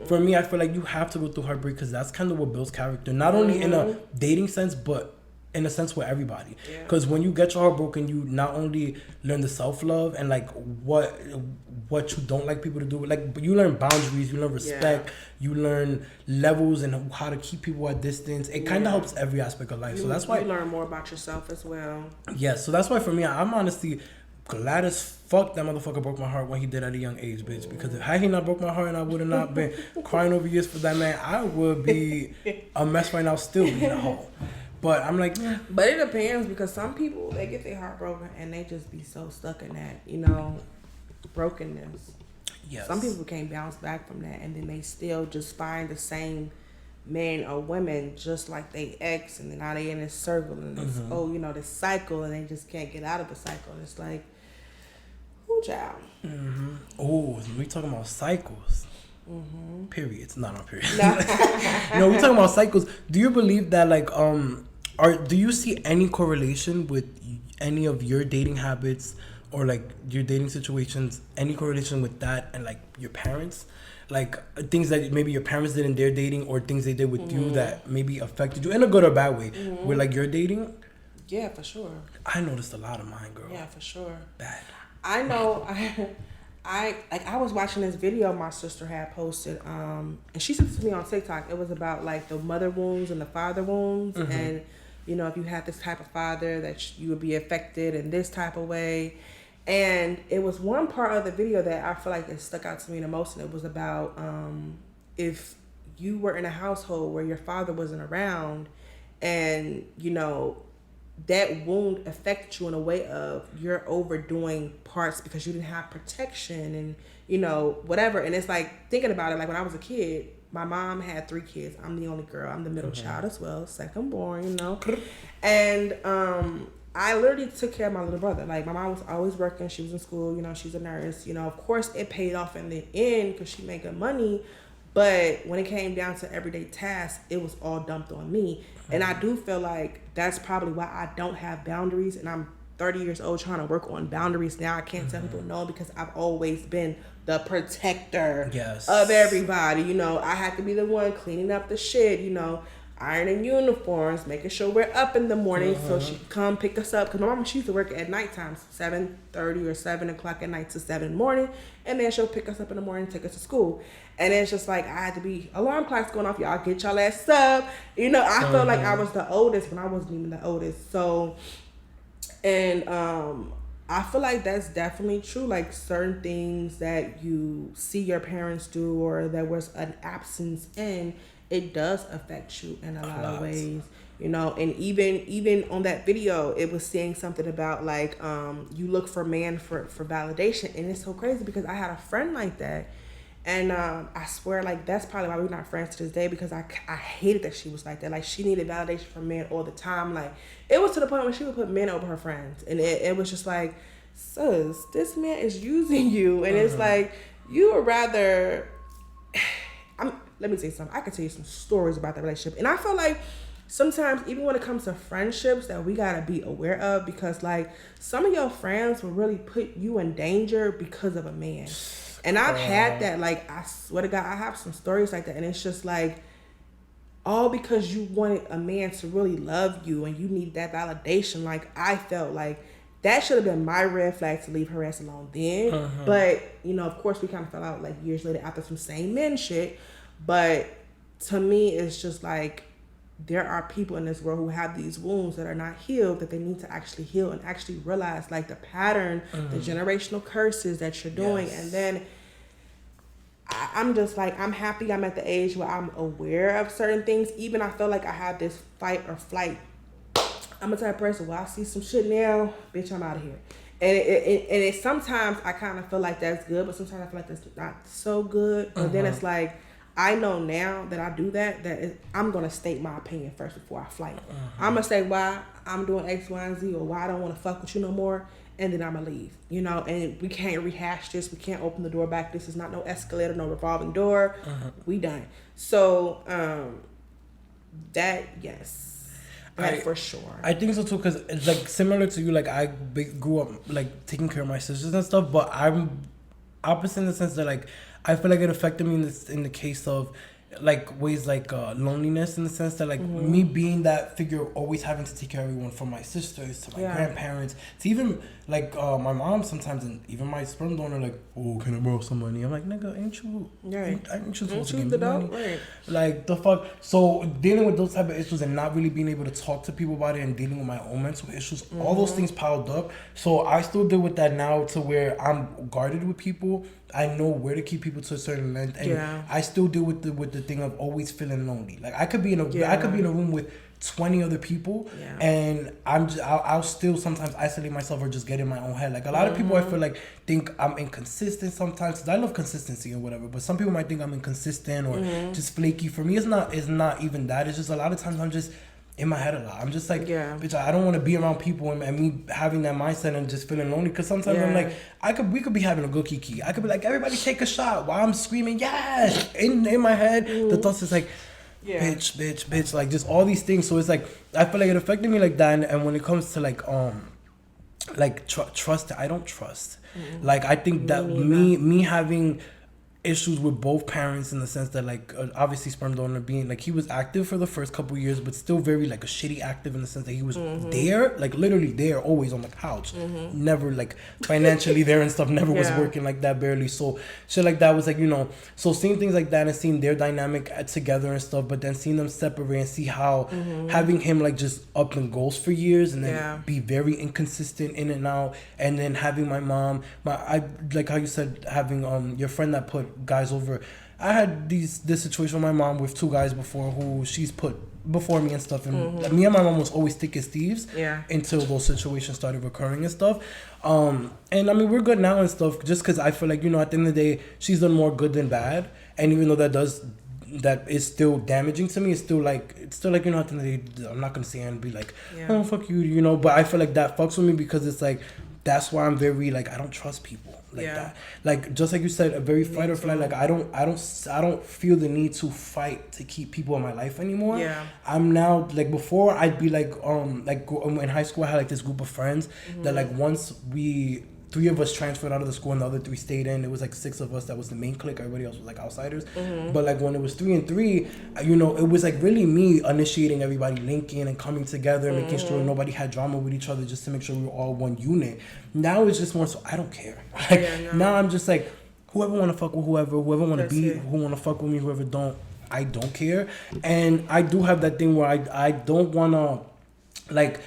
For me, I feel like you have to go through heartbreak because that's kind of what builds character, not only in a dating sense, but in a sense with everybody. Because when you get your heart broken, you not only learn the self-love and like what you don't like people to do, like, but you learn boundaries, you learn respect, you learn levels and how to keep people at distance. It kind of helps every aspect of life. So that's why you learn more about yourself as well. Yeah, so that's why for me, I'm honestly glad as fuck that motherfucker broke my heart when he did at a young age, bitch. Because if had he not broke my heart and I would have not been crying over years for that man, I would be a mess right now, still being a hoe. But I'm like, but it depends because some people, they get their heart broken and they just be so stuck in that, you know, brokenness. Yes. Some people can't bounce back from that and then they still just find the same men or women just like they ex, and then now they in this circle and this this cycle, and they just can't get out of the cycle. And it's like, ooh, child. Oh, we talking about cycles. Periods, not periods. No, we talking about cycles. Do you believe that do you see any correlation with any of your dating habits or like your dating situations? Any correlation with that and like your parents? Like things that maybe your parents did in their dating, or things they did with you that maybe affected you in a good or bad way with like your dating? Yeah, for sure. I noticed a lot of mine, girl. Yeah, for sure. Bad. I know. I was watching this video my sister had posted, and she sent it to me on TikTok. It was about like the mother wounds and the father wounds, and if you had this type of father, that you would be affected in this type of way. And it was one part of the video that I feel like it stuck out to me the most, and it was about if you were in a household where your father wasn't around, and that wound affected you in a way of you're overdoing parts because you didn't have protection and whatever. And it's like, thinking about it, like when I was a kid, my mom had 3 kids. I'm the only girl. I'm the middle child as well, second born, and I literally took care of my little brother. Like, my mom was always working. She was in school. She's a nurse. Of course, it paid off in the end because she made good money. But when it came down to everyday tasks, it was all dumped on me. And I do feel like that's probably why I don't have boundaries. And I'm 30 years old trying to work on boundaries now. I can't tell people no, because I've always been the protector of everybody. I had to be the one cleaning up the shit, ironing uniforms, making sure we're up in the morning so she could come pick us up. Because my mama, she used to work at nighttime, 7:30 or 7 o'clock at night to 7 in the morning. And then she'll pick us up in the morning and take us to school. And it's just like, I had to be, alarm clocks going off, y'all get y'all ass up. I felt like I was the oldest when I wasn't even the oldest. So, and I feel like that's definitely true. Like, certain things that you see your parents do or there was an absence in, it does affect you in a lot of ways, and even on that video, it was saying something about like, you look for man for validation. And it's so crazy because I had a friend like that. And I swear, like, that's probably why we're not friends to this day, because I hated that she was like that. Like, she needed validation from men all the time. Like, it was to the point where she would put men over her friends. And it was just like, sis, this man is using you. And it's like, you would rather... Let me tell you something. I can tell you some stories about that relationship. And I feel like sometimes, even when it comes to friendships, that we got to be aware of, because like, some of your friends will really put you in danger because of a man. And I've had that, like, I swear to God, I have some stories like that. And it's just like, all because you wanted a man to really love you and you need that validation. Like, I felt like that should have been my red flag to leave her ass alone then. But, of course, we kind of fell out like years later after some same men shit. But to me, it's just like, there are people in this world who have these wounds that are not healed, that they need to actually heal and actually realize like the pattern, the generational curses that you're doing. And then I'm just like, I'm happy I'm at the age where I'm aware of certain things. Even I feel like I have this fight or flight. I'm the type of person, I see some shit now, bitch, I'm out of here. And it sometimes I kind of feel like that's good, but sometimes I feel like that's not so good. But then it's like, I know now that I do that I'm going to state my opinion first before I flight. I'm going to say why I'm doing X, Y, and Z, or why I don't want to fuck with you no more, and then I'm going to leave. And we can't rehash this. We can't open the door back. This is not no escalator, no revolving door. We done. So, that for sure. I think so too, because it's like similar to you. Like, I grew up like taking care of my sisters and stuff, but I'm opposite in the sense that like, I feel like it affected me in the case of like ways like loneliness, in the sense that like me being that figure, always having to take care of everyone, from my sisters to my grandparents to even like my mom sometimes, and even my sperm donor, like, oh, can I borrow some money? I'm like, nigga, ain't you supposed to give me money? Right. Like, the fuck. So dealing with those type of issues and not really being able to talk to people about it, and dealing with my own mental issues, all those things piled up. So I still deal with that now, to where I'm guarded with people, I know where to keep people to a certain length, and I still deal with the thing of always feeling lonely. Like I could be in a room with 20 other people, and I'll still sometimes isolate myself or just get in my own head. Like a lot of people, I feel like think I'm inconsistent sometimes. 'Cause I love consistency or whatever, but some people might think I'm inconsistent or just flaky. For me, it's not even that. It's just a lot of times I'm just in my head a lot. I'm just like, bitch, I don't want to be around people and me having that mindset and just feeling lonely. Because sometimes I'm like, we could be having a good kiki. I could be like, everybody take a shot while I'm screaming, yes. In my head, the thoughts is like, bitch, like just all these things. So it's like, I feel like it affected me like that. And when it comes to like trust, I don't trust. Like I think that me having issues with both parents in the sense that like obviously sperm donor being like he was active for the first couple years but still very like a shitty active in the sense that he was there, like literally there, always on the couch, never like financially there and stuff, never was working like that, barely. So shit like that was like, you know, so seeing things like that and seeing their dynamic together and stuff, but then seeing them separate and see how having him like just up and goes for years and then be very inconsistent in and out, and then having my mom, I like how you said having your friend that put guys over. I had this situation with my mom with two guys before who she's put before me and stuff, and me and my mom was always thick as thieves until those situations started recurring and stuff. And I mean we're good now and stuff, just because I feel like, you know, at the end of the day she's done more good than bad, and even though that is still damaging to me, it's still like, you know, at the end of the day I'm not gonna say and be like oh fuck you, you know, but I feel like that fucks with me because it's like that's why I'm very like I don't trust people like that. Like just like you said, a very fight or flight. Like I don't feel the need to fight to keep people in my life anymore. I'm now like, before I'd be like in high school I had like this group of friends that like once 3 of us transferred out of the school and the other 3 stayed in. It was like 6 of us that was the main clique. Everybody else was like outsiders. But like when it was 3 and 3, you know, it was like really me initiating everybody linking and coming together, making sure nobody had drama with each other, just to make sure we were all one unit. Now it's just more so I don't care. Like now I'm just like, whoever want to fuck with whoever want to be, who want to fuck with me, whoever don't, I don't care. And I do have that thing where I don't want to like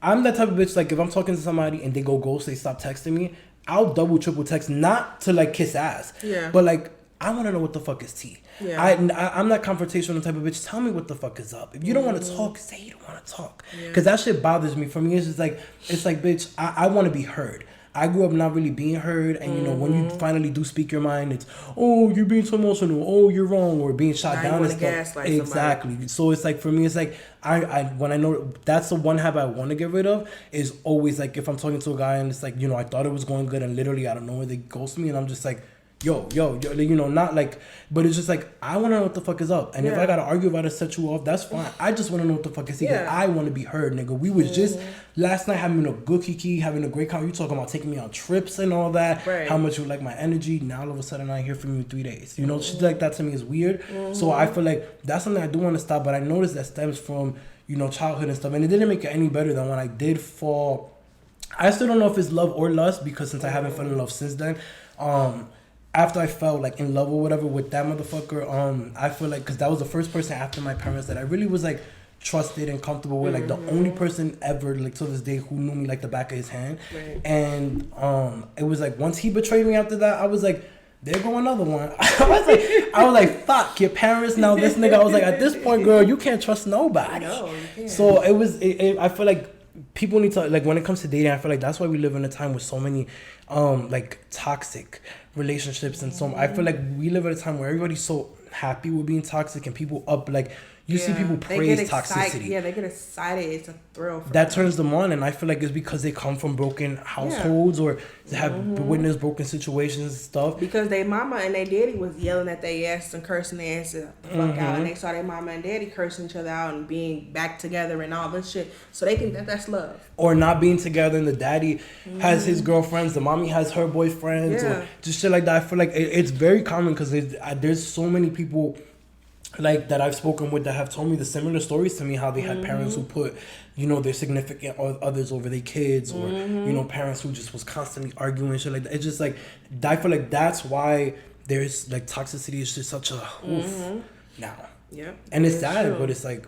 I'm that type of bitch, like if I'm talking to somebody and they go ghost, they stop texting me, I'll double triple text, not to like kiss ass, but like I want to know what the fuck is tea. I'm that confrontational type of bitch. Tell me what the fuck is up. If you don't want to talk, say you don't want to talk, because that shit bothers me. For me, it's just like, it's like, bitch, I want to be heard. I grew up not really being heard, and you know, when you finally do speak your mind, it's, oh, you're being so emotional, oh, you're wrong, or being shot down and stuff. Exactly. Somebody. So it's like, for me, it's like when I know that's the one habit I want to get rid of, is always like if I'm talking to a guy and it's like, you know, I thought it was going good and literally out of nowhere they ghost me, and I'm just like, yo, you know, not like, but it's just like, I want to know what the fuck is up. And if I got to argue about it, set you off, that's fine. I just want to know what the fuck is because I want to be heard, nigga. We was just last night having a good kiki, having a great conversation. You talking about taking me on trips and all that, how much you like my energy. Now all of a sudden I hear from you in 3 days. You know, shit like that to me is weird. So I feel like that's something I do want to stop, but I noticed that stems from, you know, childhood and stuff. And it didn't make it any better than when I did fall. I still don't know if it's love or lust, because since I haven't fallen in love since then, after I fell like in love or whatever with that motherfucker, I feel like, because that was the first person after my parents that I really was like trusted and comfortable with, like the only person ever like to this day who knew me like the back of his hand. And it was like once he betrayed me after that, I was like, there go another one. I was like, fuck your parents, now this nigga. I was like, at this point, girl, you can't trust nobody. No, you can't. So I feel like people need to, like, when it comes to dating, I feel like that's why we live in a time with so many like toxic relationships, and so I feel like we live at a time where everybody's so happy with being toxic, and people up, like, you see people praise toxicity. Yeah, they get excited. It's a thrill for that them. Turns them on, and I feel like it's because they come from broken households or they have witnessed broken situations and stuff. Because their mama and their daddy was yelling at their ass and cursing their ass the fuck out, and they saw their mama and daddy cursing each other out and being back together and all this shit. So they think that that's love. Or not being together, and the daddy has his girlfriends, the mommy has her boyfriends, or just shit like that. I feel like it's very common because there's so many people like that I've spoken with that have told me the similar stories to me, how they had parents who put, you know, their significant others over their kids, or you know, parents who just was constantly arguing and shit like that. It's just like, I feel like that's why there's like toxicity is just such a now. Yep. And it's sad, true. But it's like,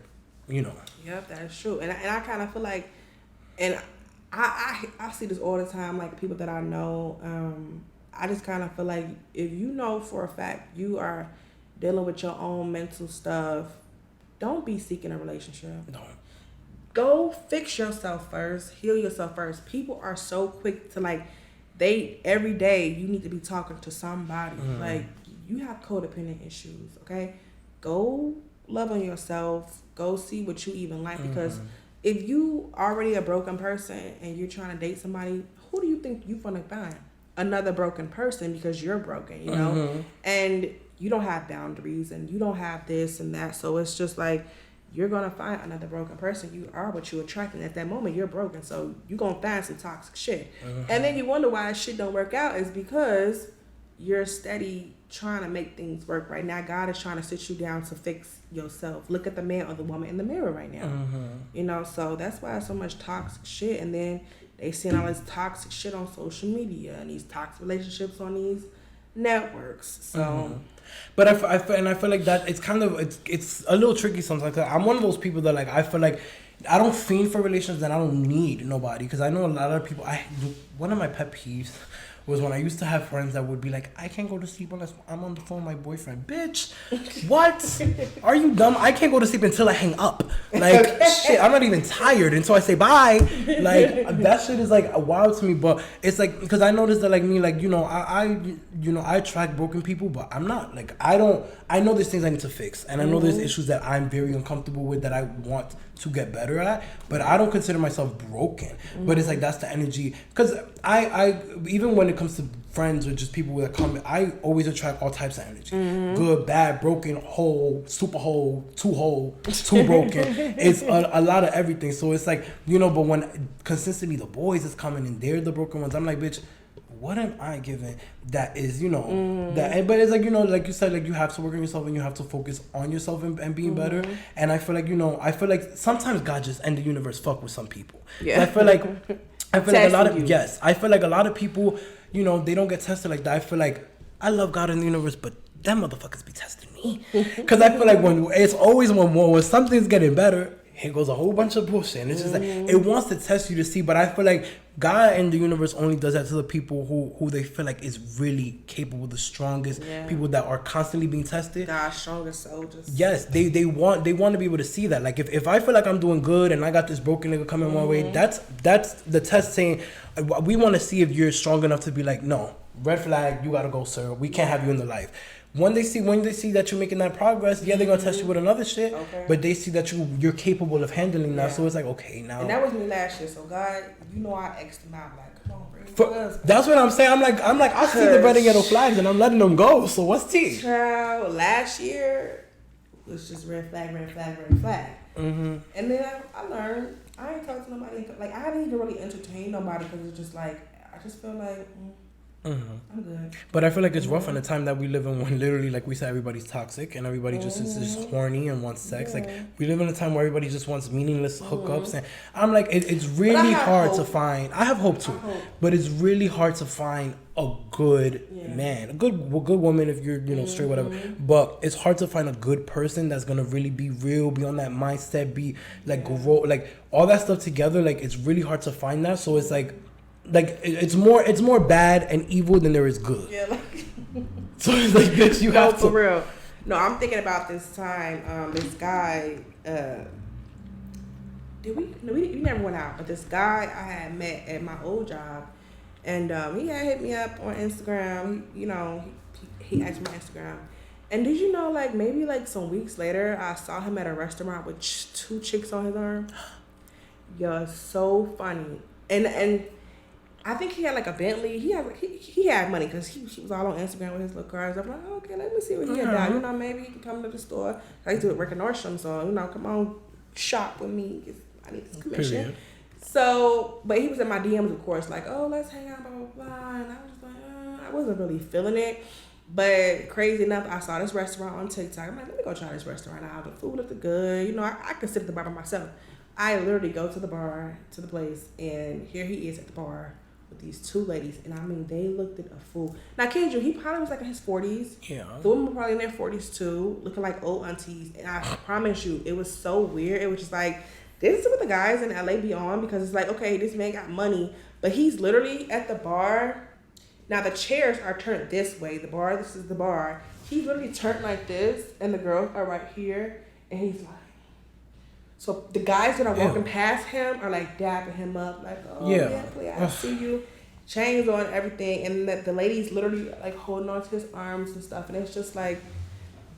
you know. Yep, that's true. And I kind of feel like, and I see this all the time, like people that I know, I just kind of feel like if you know for a fact you are dealing with your own mental stuff, don't be seeking a relationship. No. Go fix yourself first. Heal yourself first. People are so quick to like, every day you need to be talking to somebody. Like, you have codependent issues, okay? Go love on yourself. Go see what you even like, because if you already a broken person and you're trying to date somebody, who do you think you're gonna find? Another broken person, because you're broken, you know? And you don't have boundaries and you don't have this and that. So it's just like, you're gonna find another broken person. You are what you attract, and at that moment you're broken. So you're gonna find some toxic shit. And then you wonder why shit don't work out, is because you're steady trying to make things work. Right now, God is trying to sit you down to fix yourself. Look at the man or the woman in the mirror right now. You know, so that's why so much toxic shit. And then they seeing all this toxic shit on social media and these toxic relationships on these networks. So but I feel like that it's kind of it's a little tricky sometimes. I'm one of those people that like, I feel like I don't fiend for relationships and I don't need nobody, because I know a lot of people. One of my pet peeves was when I used to have friends that would be like, I can't go to sleep unless I'm on the phone with my boyfriend. Bitch, what? Are you dumb? I can't go to sleep until I hang up. Like, shit, I'm not even tired until I say bye. Like, that shit is like wild to me. But it's like, because I noticed that like me, like, you know, I attract broken people, but I'm not like, I know there's things I need to fix. And I know there's issues that I'm very uncomfortable with that I want to get better at, but I don't consider myself broken. But it's like, that's the energy, because I even when it comes to friends or just people that come, I always attract all types of energy. Good, bad, broken, whole, super whole, too broken. It's a lot of everything. So it's like, you know, but when consistently the boys is coming and they're the broken ones, I'm like, bitch, what am I giving that is, you know, that, but it's like, you know, like you said, like you have to work on yourself and you have to focus on yourself and being better. And I feel like, you know, sometimes God just and the universe fuck with some people. Yeah. I feel like a lot of, I feel like a lot of people, you know, they don't get tested like that. I feel like I love God and the universe, but them motherfuckers be testing me. Because I feel like when something's getting better, here goes a whole bunch of bullshit. And it's just like, it wants to test you to see. But I feel like God and the universe only does that to the people who they feel like is really capable, the strongest people that are constantly being tested. God's strongest soldiers. Yes, they want to be able to see that. Like if I feel like I'm doing good and I got this broken nigga coming my way, that's the test saying, we want to see if you're strong enough to be like, no, red flag, you gotta go, sir. We can't have you in the life. When they see that you're making that progress, they're gonna test you with another shit. Okay. But they see that you're capable of handling that, so it's like, okay, now. And that was me last year. So God, you know, I X'd him out, like, come on, bring that's what I'm saying. I'm like, I see the red and yellow flags, and I'm letting them go. So what's T? Child, last year was just red flag. And then I learned I ain't talked to nobody. Like, I haven't even really entertained nobody, because it's just like, I just feel like. I'm good. But I feel like it's rough in the time that we live in, when literally, like we said, everybody's toxic and everybody just is horny and wants sex. Like, we live in a time where everybody just wants meaningless hookups, and I'm like, it's really hard to find. I have hope too, but it's really hard to find a good man, a good woman if you're, you know, straight, whatever. But it's hard to find a good person that's gonna really be real, be on that mindset, be like grow, like all that stuff together. Like, it's really hard to find that. So it's like it's more bad and evil than there is good. Yeah, like so it's like this. You have to for real. No, I'm thinking about this time. This guy. We never went out, but this guy I had met at my old job, and he had hit me up on Instagram. He asked me on Instagram. And did you know, like, maybe like some weeks later, I saw him at a restaurant with 2 chicks on his arm. Yo, it's so funny. And I think he had like a Bentley. He had money, because he was all on Instagram with his little cars. I'm like, okay, let me see what he had done. You know, maybe he can come to the store. I used to work at Nordstrom, so, you know, come on, shop with me, because I need this commission. Period. So, but he was in my DMs, of course, like, oh, let's hang out, blah, blah, blah. And I was just like, I wasn't really feeling it. But crazy enough, I saw this restaurant on TikTok. I'm like, let me go try this restaurant out. The food looked good. You know, I could sit at the bar by myself. I literally go to the bar, to the place, and here he is at the bar with these 2 ladies, and I mean, they looked at a fool. Now, kid you, he probably was like in his 40s. Yeah. The women were probably in their 40s too, looking like old aunties. And I promise you, it was so weird. It was just like, this is what the guys in LA be on, because it's like, okay, this man got money, but he's literally at the bar, Now the chairs are turned this way. The bar, this is the bar. He literally turned like this, and the girls are right here, and he's like. So the guys that are walking past him are like dapping him up, like, oh yeah, please, I see you. Chains on, everything, and the lady's literally like holding on to his arms and stuff, and it's just like,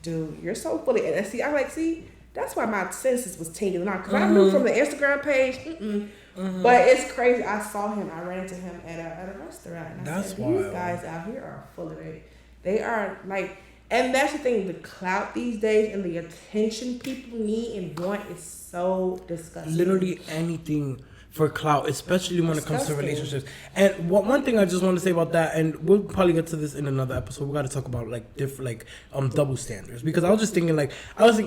dude, you're so fully. And see, I'm like, see, that's why my senses was tingling out, because I knew from the Instagram page, but it's crazy. I saw him, I ran into him at a restaurant, and I said, these guys out here are full of it. They are like, and that's the thing, the clout these days and the attention people need and want is so disgusting. Literally anything for clout, especially when it comes to relationships. And one thing I just want to say about that, and we'll probably get to this in another episode, we got to talk about like different, like double standards, because I was just thinking, like,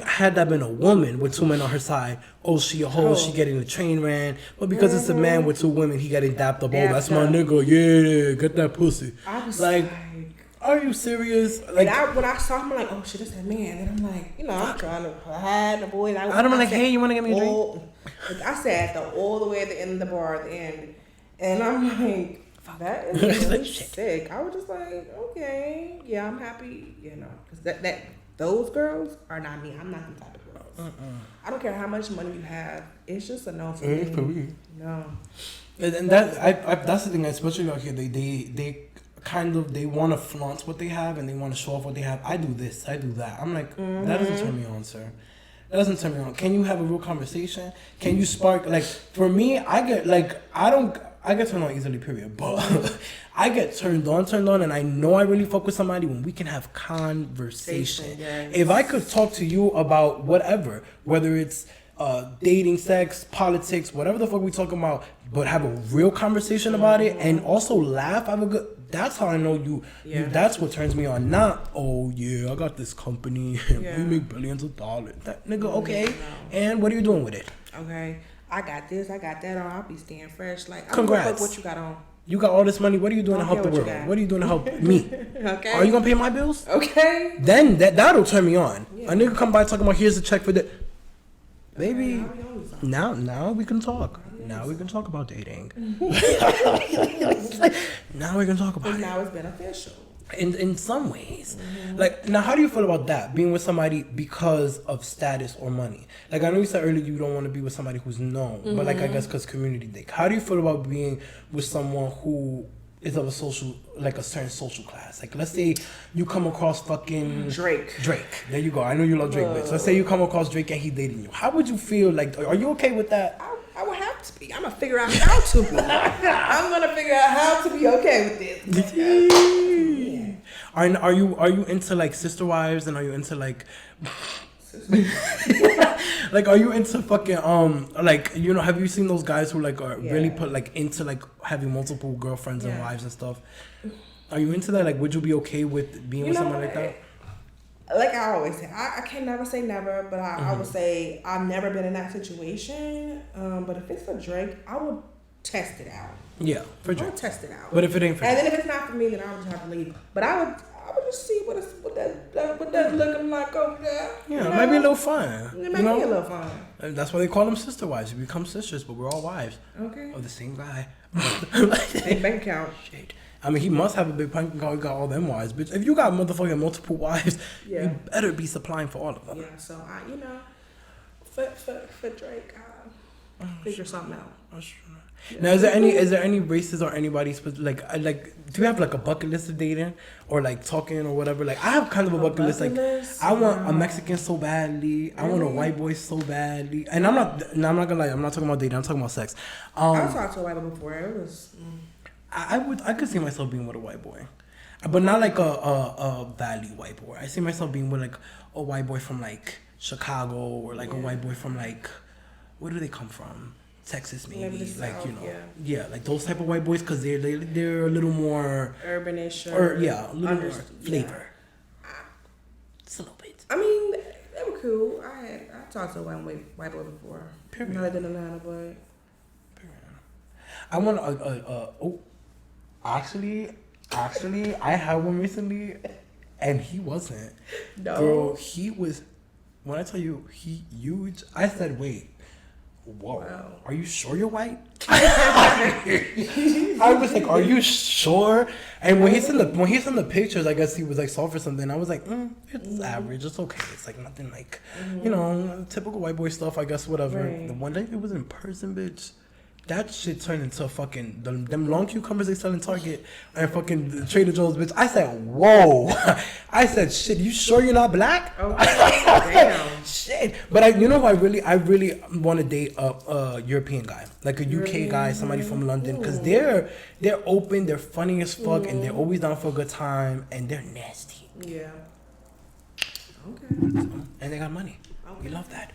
had that been a woman with two men on her side, oh, she a hoe, she getting the train ran, but because it's a man with two women, he getting dapped up, oh, that's my nigga, yeah, get that pussy. I was like are you serious? Like, when I saw him, I'm like, oh shit, that's that man. And I'm like, you know, I'm trying to hide the boy. I'm like, hey, you want to get me a drink? Like, I sat all the way at the end of the bar at the end. And I'm like, that is really sick. I was just like, okay, yeah, I'm happy, you know. Because those girls are not me. I'm not the type of girls. I don't care how much money you have. It's just a no for me. No. And that's the thing, especially out here, they kind of, they want to flaunt what they have and they want to show off what they have. I do this, I do that. I'm like, that doesn't turn me on, sir. That doesn't turn me on. Can you have a real conversation? Can you spark, like, for me, I get turned on easily, period. But I get turned on, and I know I really fuck with somebody when we can have conversation. Yes. If I could talk to you about whatever, whether it's dating, sex, politics, whatever the fuck we talking about, but have a real conversation about it and also laugh, have a good, that's how I know you that's what turns me on. Not, oh yeah, I got this company and we make billions of dollars. That nigga, okay. And what are you doing with it? Okay. I got this, I got that on, I'll be staying fresh. Like, congrats. I don't know what you got on. You got all this money. What are you doing to help the world? What are you doing to help me? Okay. Are you gonna pay my bills? Okay. Then that'll turn me on. A nigga come by talking about, here's a check for that. Baby, now we can talk. Now we can talk about dating. Now we can talk about it. Now it's beneficial. In some ways. Like, now how do you feel about that? Being with somebody because of status or money? Like, I know you said earlier you don't want to be with somebody who's known, but like, I guess because community dick. How do you feel about being with someone who is of a certain social class? Like, let's say you come across fucking Drake. There you go. I know you love Drake, bitch. Let's say you come across Drake and he dating you. How would you feel? Like, are you okay with that? I would have to be. I'm gonna figure out how to be. I'm gonna figure out how to be okay with this. Are you into like sister wives, and are you into like like, are you into fucking like, you know, have you seen those guys who like are really put like into like having multiple girlfriends and wives and stuff? Are you into that? Like, would you be okay with being with someone like that? Like I always say, I can never say never, but I would say I've never been in that situation. But if it's for Drake, I would test it out. Yeah, for Drake. I would test it out. But if it ain't for Drake. And then if it's not for me, then I would just have to leave. But I would just see what that's looking like over there. Yeah, it might be a little fun. It might be a little fun. And that's why they call them sister wives. You become sisters, but we're all wives. Okay. Of the same guy. Big bank account. Shit. I mean, he must have a big bank account. He got all them wives, bitch. If you got motherfucking multiple wives, you better be supplying for all of them. Yeah. So for Drake, figure something out. Yeah. Now, is there any races or anybody like do you have like a bucket list of dating or like talking or whatever? Like, I have kind of a bucket list. Like, I want a Mexican so badly. Really? I want a white boy so badly. And I'm not gonna lie. I'm not talking about dating. I'm talking about sex. I've talked to a white boy before. It was. I could see myself being with a white boy, but not like a valley white boy. I see myself being with like a white boy from like Chicago or like a white boy from like, where do they come from? Texas, maybe, like South, like those type of white boys, because they're a little more urbanish, or a little more flavor. Just a little bit. I mean, they were cool. I talked to a white boy before. Period. Not in Atlanta, but. I want actually, I had one recently, and he wasn't. No. Girl, he was. When I tell you he huge, I said, wait. whoa, wow. Are you sure you're white? I was like, are you sure? And when he sent the pictures, I guess he was like soft or something. I was like, it's average, it's okay. It's like nothing like, typical white boy stuff, I guess, whatever. Right. The one day it was in person, bitch. That shit turned into fucking them long cucumbers they sell in Target and fucking Trader Joe's, bitch. I said, whoa. I said, shit, you sure you're not black? Okay. Damn. Shit. But I really want to date a European guy, like a UK guy, somebody from London, because they're open, they're funny as fuck, and they're always down for a good time, and they're nasty. Yeah. Okay. And they got money. Okay. We love that.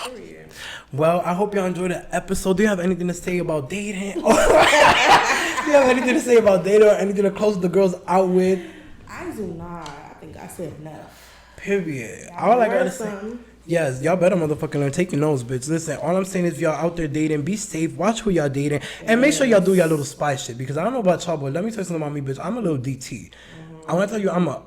Period. Well, I hope y'all enjoyed the episode. Do you have anything to say about dating? Do you have anything to say about dating or anything to close the girls out with? I do not. I think I said enough. Period. All I gotta say. Yes, y'all better motherfucking learn. Take your nose, bitch. Listen, all I'm saying is if y'all out there dating, be safe. Watch who y'all dating. And make sure y'all do y'all little spy shit. Because I don't know about y'all, but let me tell you something about me, bitch. I'm a little DT. I want to tell you, I'm a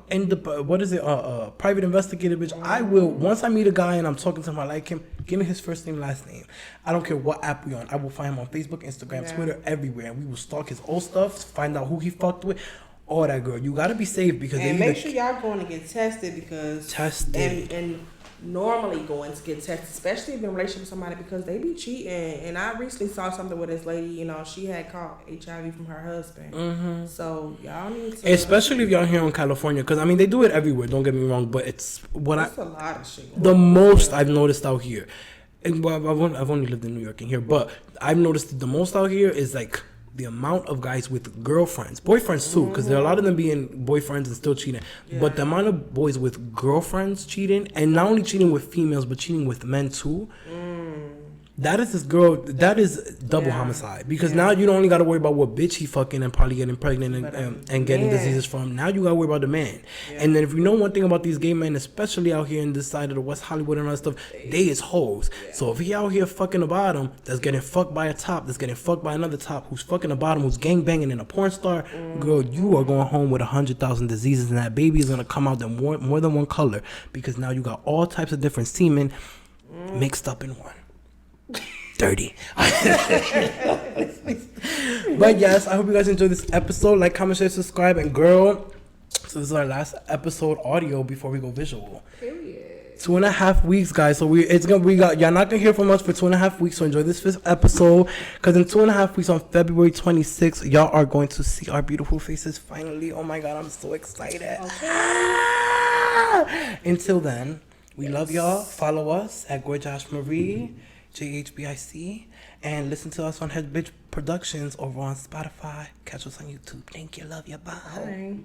private investigator, bitch. I will, once I meet a guy and I'm talking to him, I like him, give me his first name, last name. I don't care what app we on. I will find him on Facebook, Instagram, Twitter, everywhere. And we will stalk his old stuff, find out who he fucked with. All that, girl. You got to be safe because and make sure y'all going to get tested because and normally going to get tested, especially if you're in a relationship with somebody, because they be cheating. And I recently saw something with this lady, she had caught HIV from her husband. So y'all need to, especially if y'all here in California, because I mean they do it everywhere, don't get me wrong, but it's a lot of shit. The most I've noticed out here, and well, I've only lived in New York and here, but I've noticed the most out here is like the amount of guys with girlfriends, boyfriends too, because there are a lot of them being boyfriends and still cheating. But the amount of boys with girlfriends cheating, and not only cheating with females, but cheating with men too. That is that is double homicide. Because now you don't only got to worry about what bitch he fucking and probably getting pregnant and getting diseases from. Now you got to worry about the man. And then if you know one thing about these gay men, especially out here in this side of the West Hollywood and all that stuff, they is hoes. So if he out here fucking a bottom that's getting fucked by a top, that's getting fucked by another top, who's fucking a bottom, who's gang banging in a porn star, girl, you are going home with 100,000 diseases, and that baby is going to come out in more than one color, because now you got all types of different semen mixed up in one. Dirty. But yes, I hope you guys enjoyed this episode. Like, comment, share, subscribe, and girl, so this is our last episode audio before we go visual. Period. 2.5 weeks, guys. So y'all not gonna hear from us for 2.5 weeks. So enjoy this 5th episode, because in 2.5 weeks on February 26th, y'all are going to see our beautiful faces finally. Oh my god, I'm so excited. Okay. Until then, we love y'all. Follow us at GorgAshMarie, JayDaHbic, and listen to us on JayDaHbic Productions over on Spotify. Catch us on YouTube. Thank you. Love you. Bye. Bye.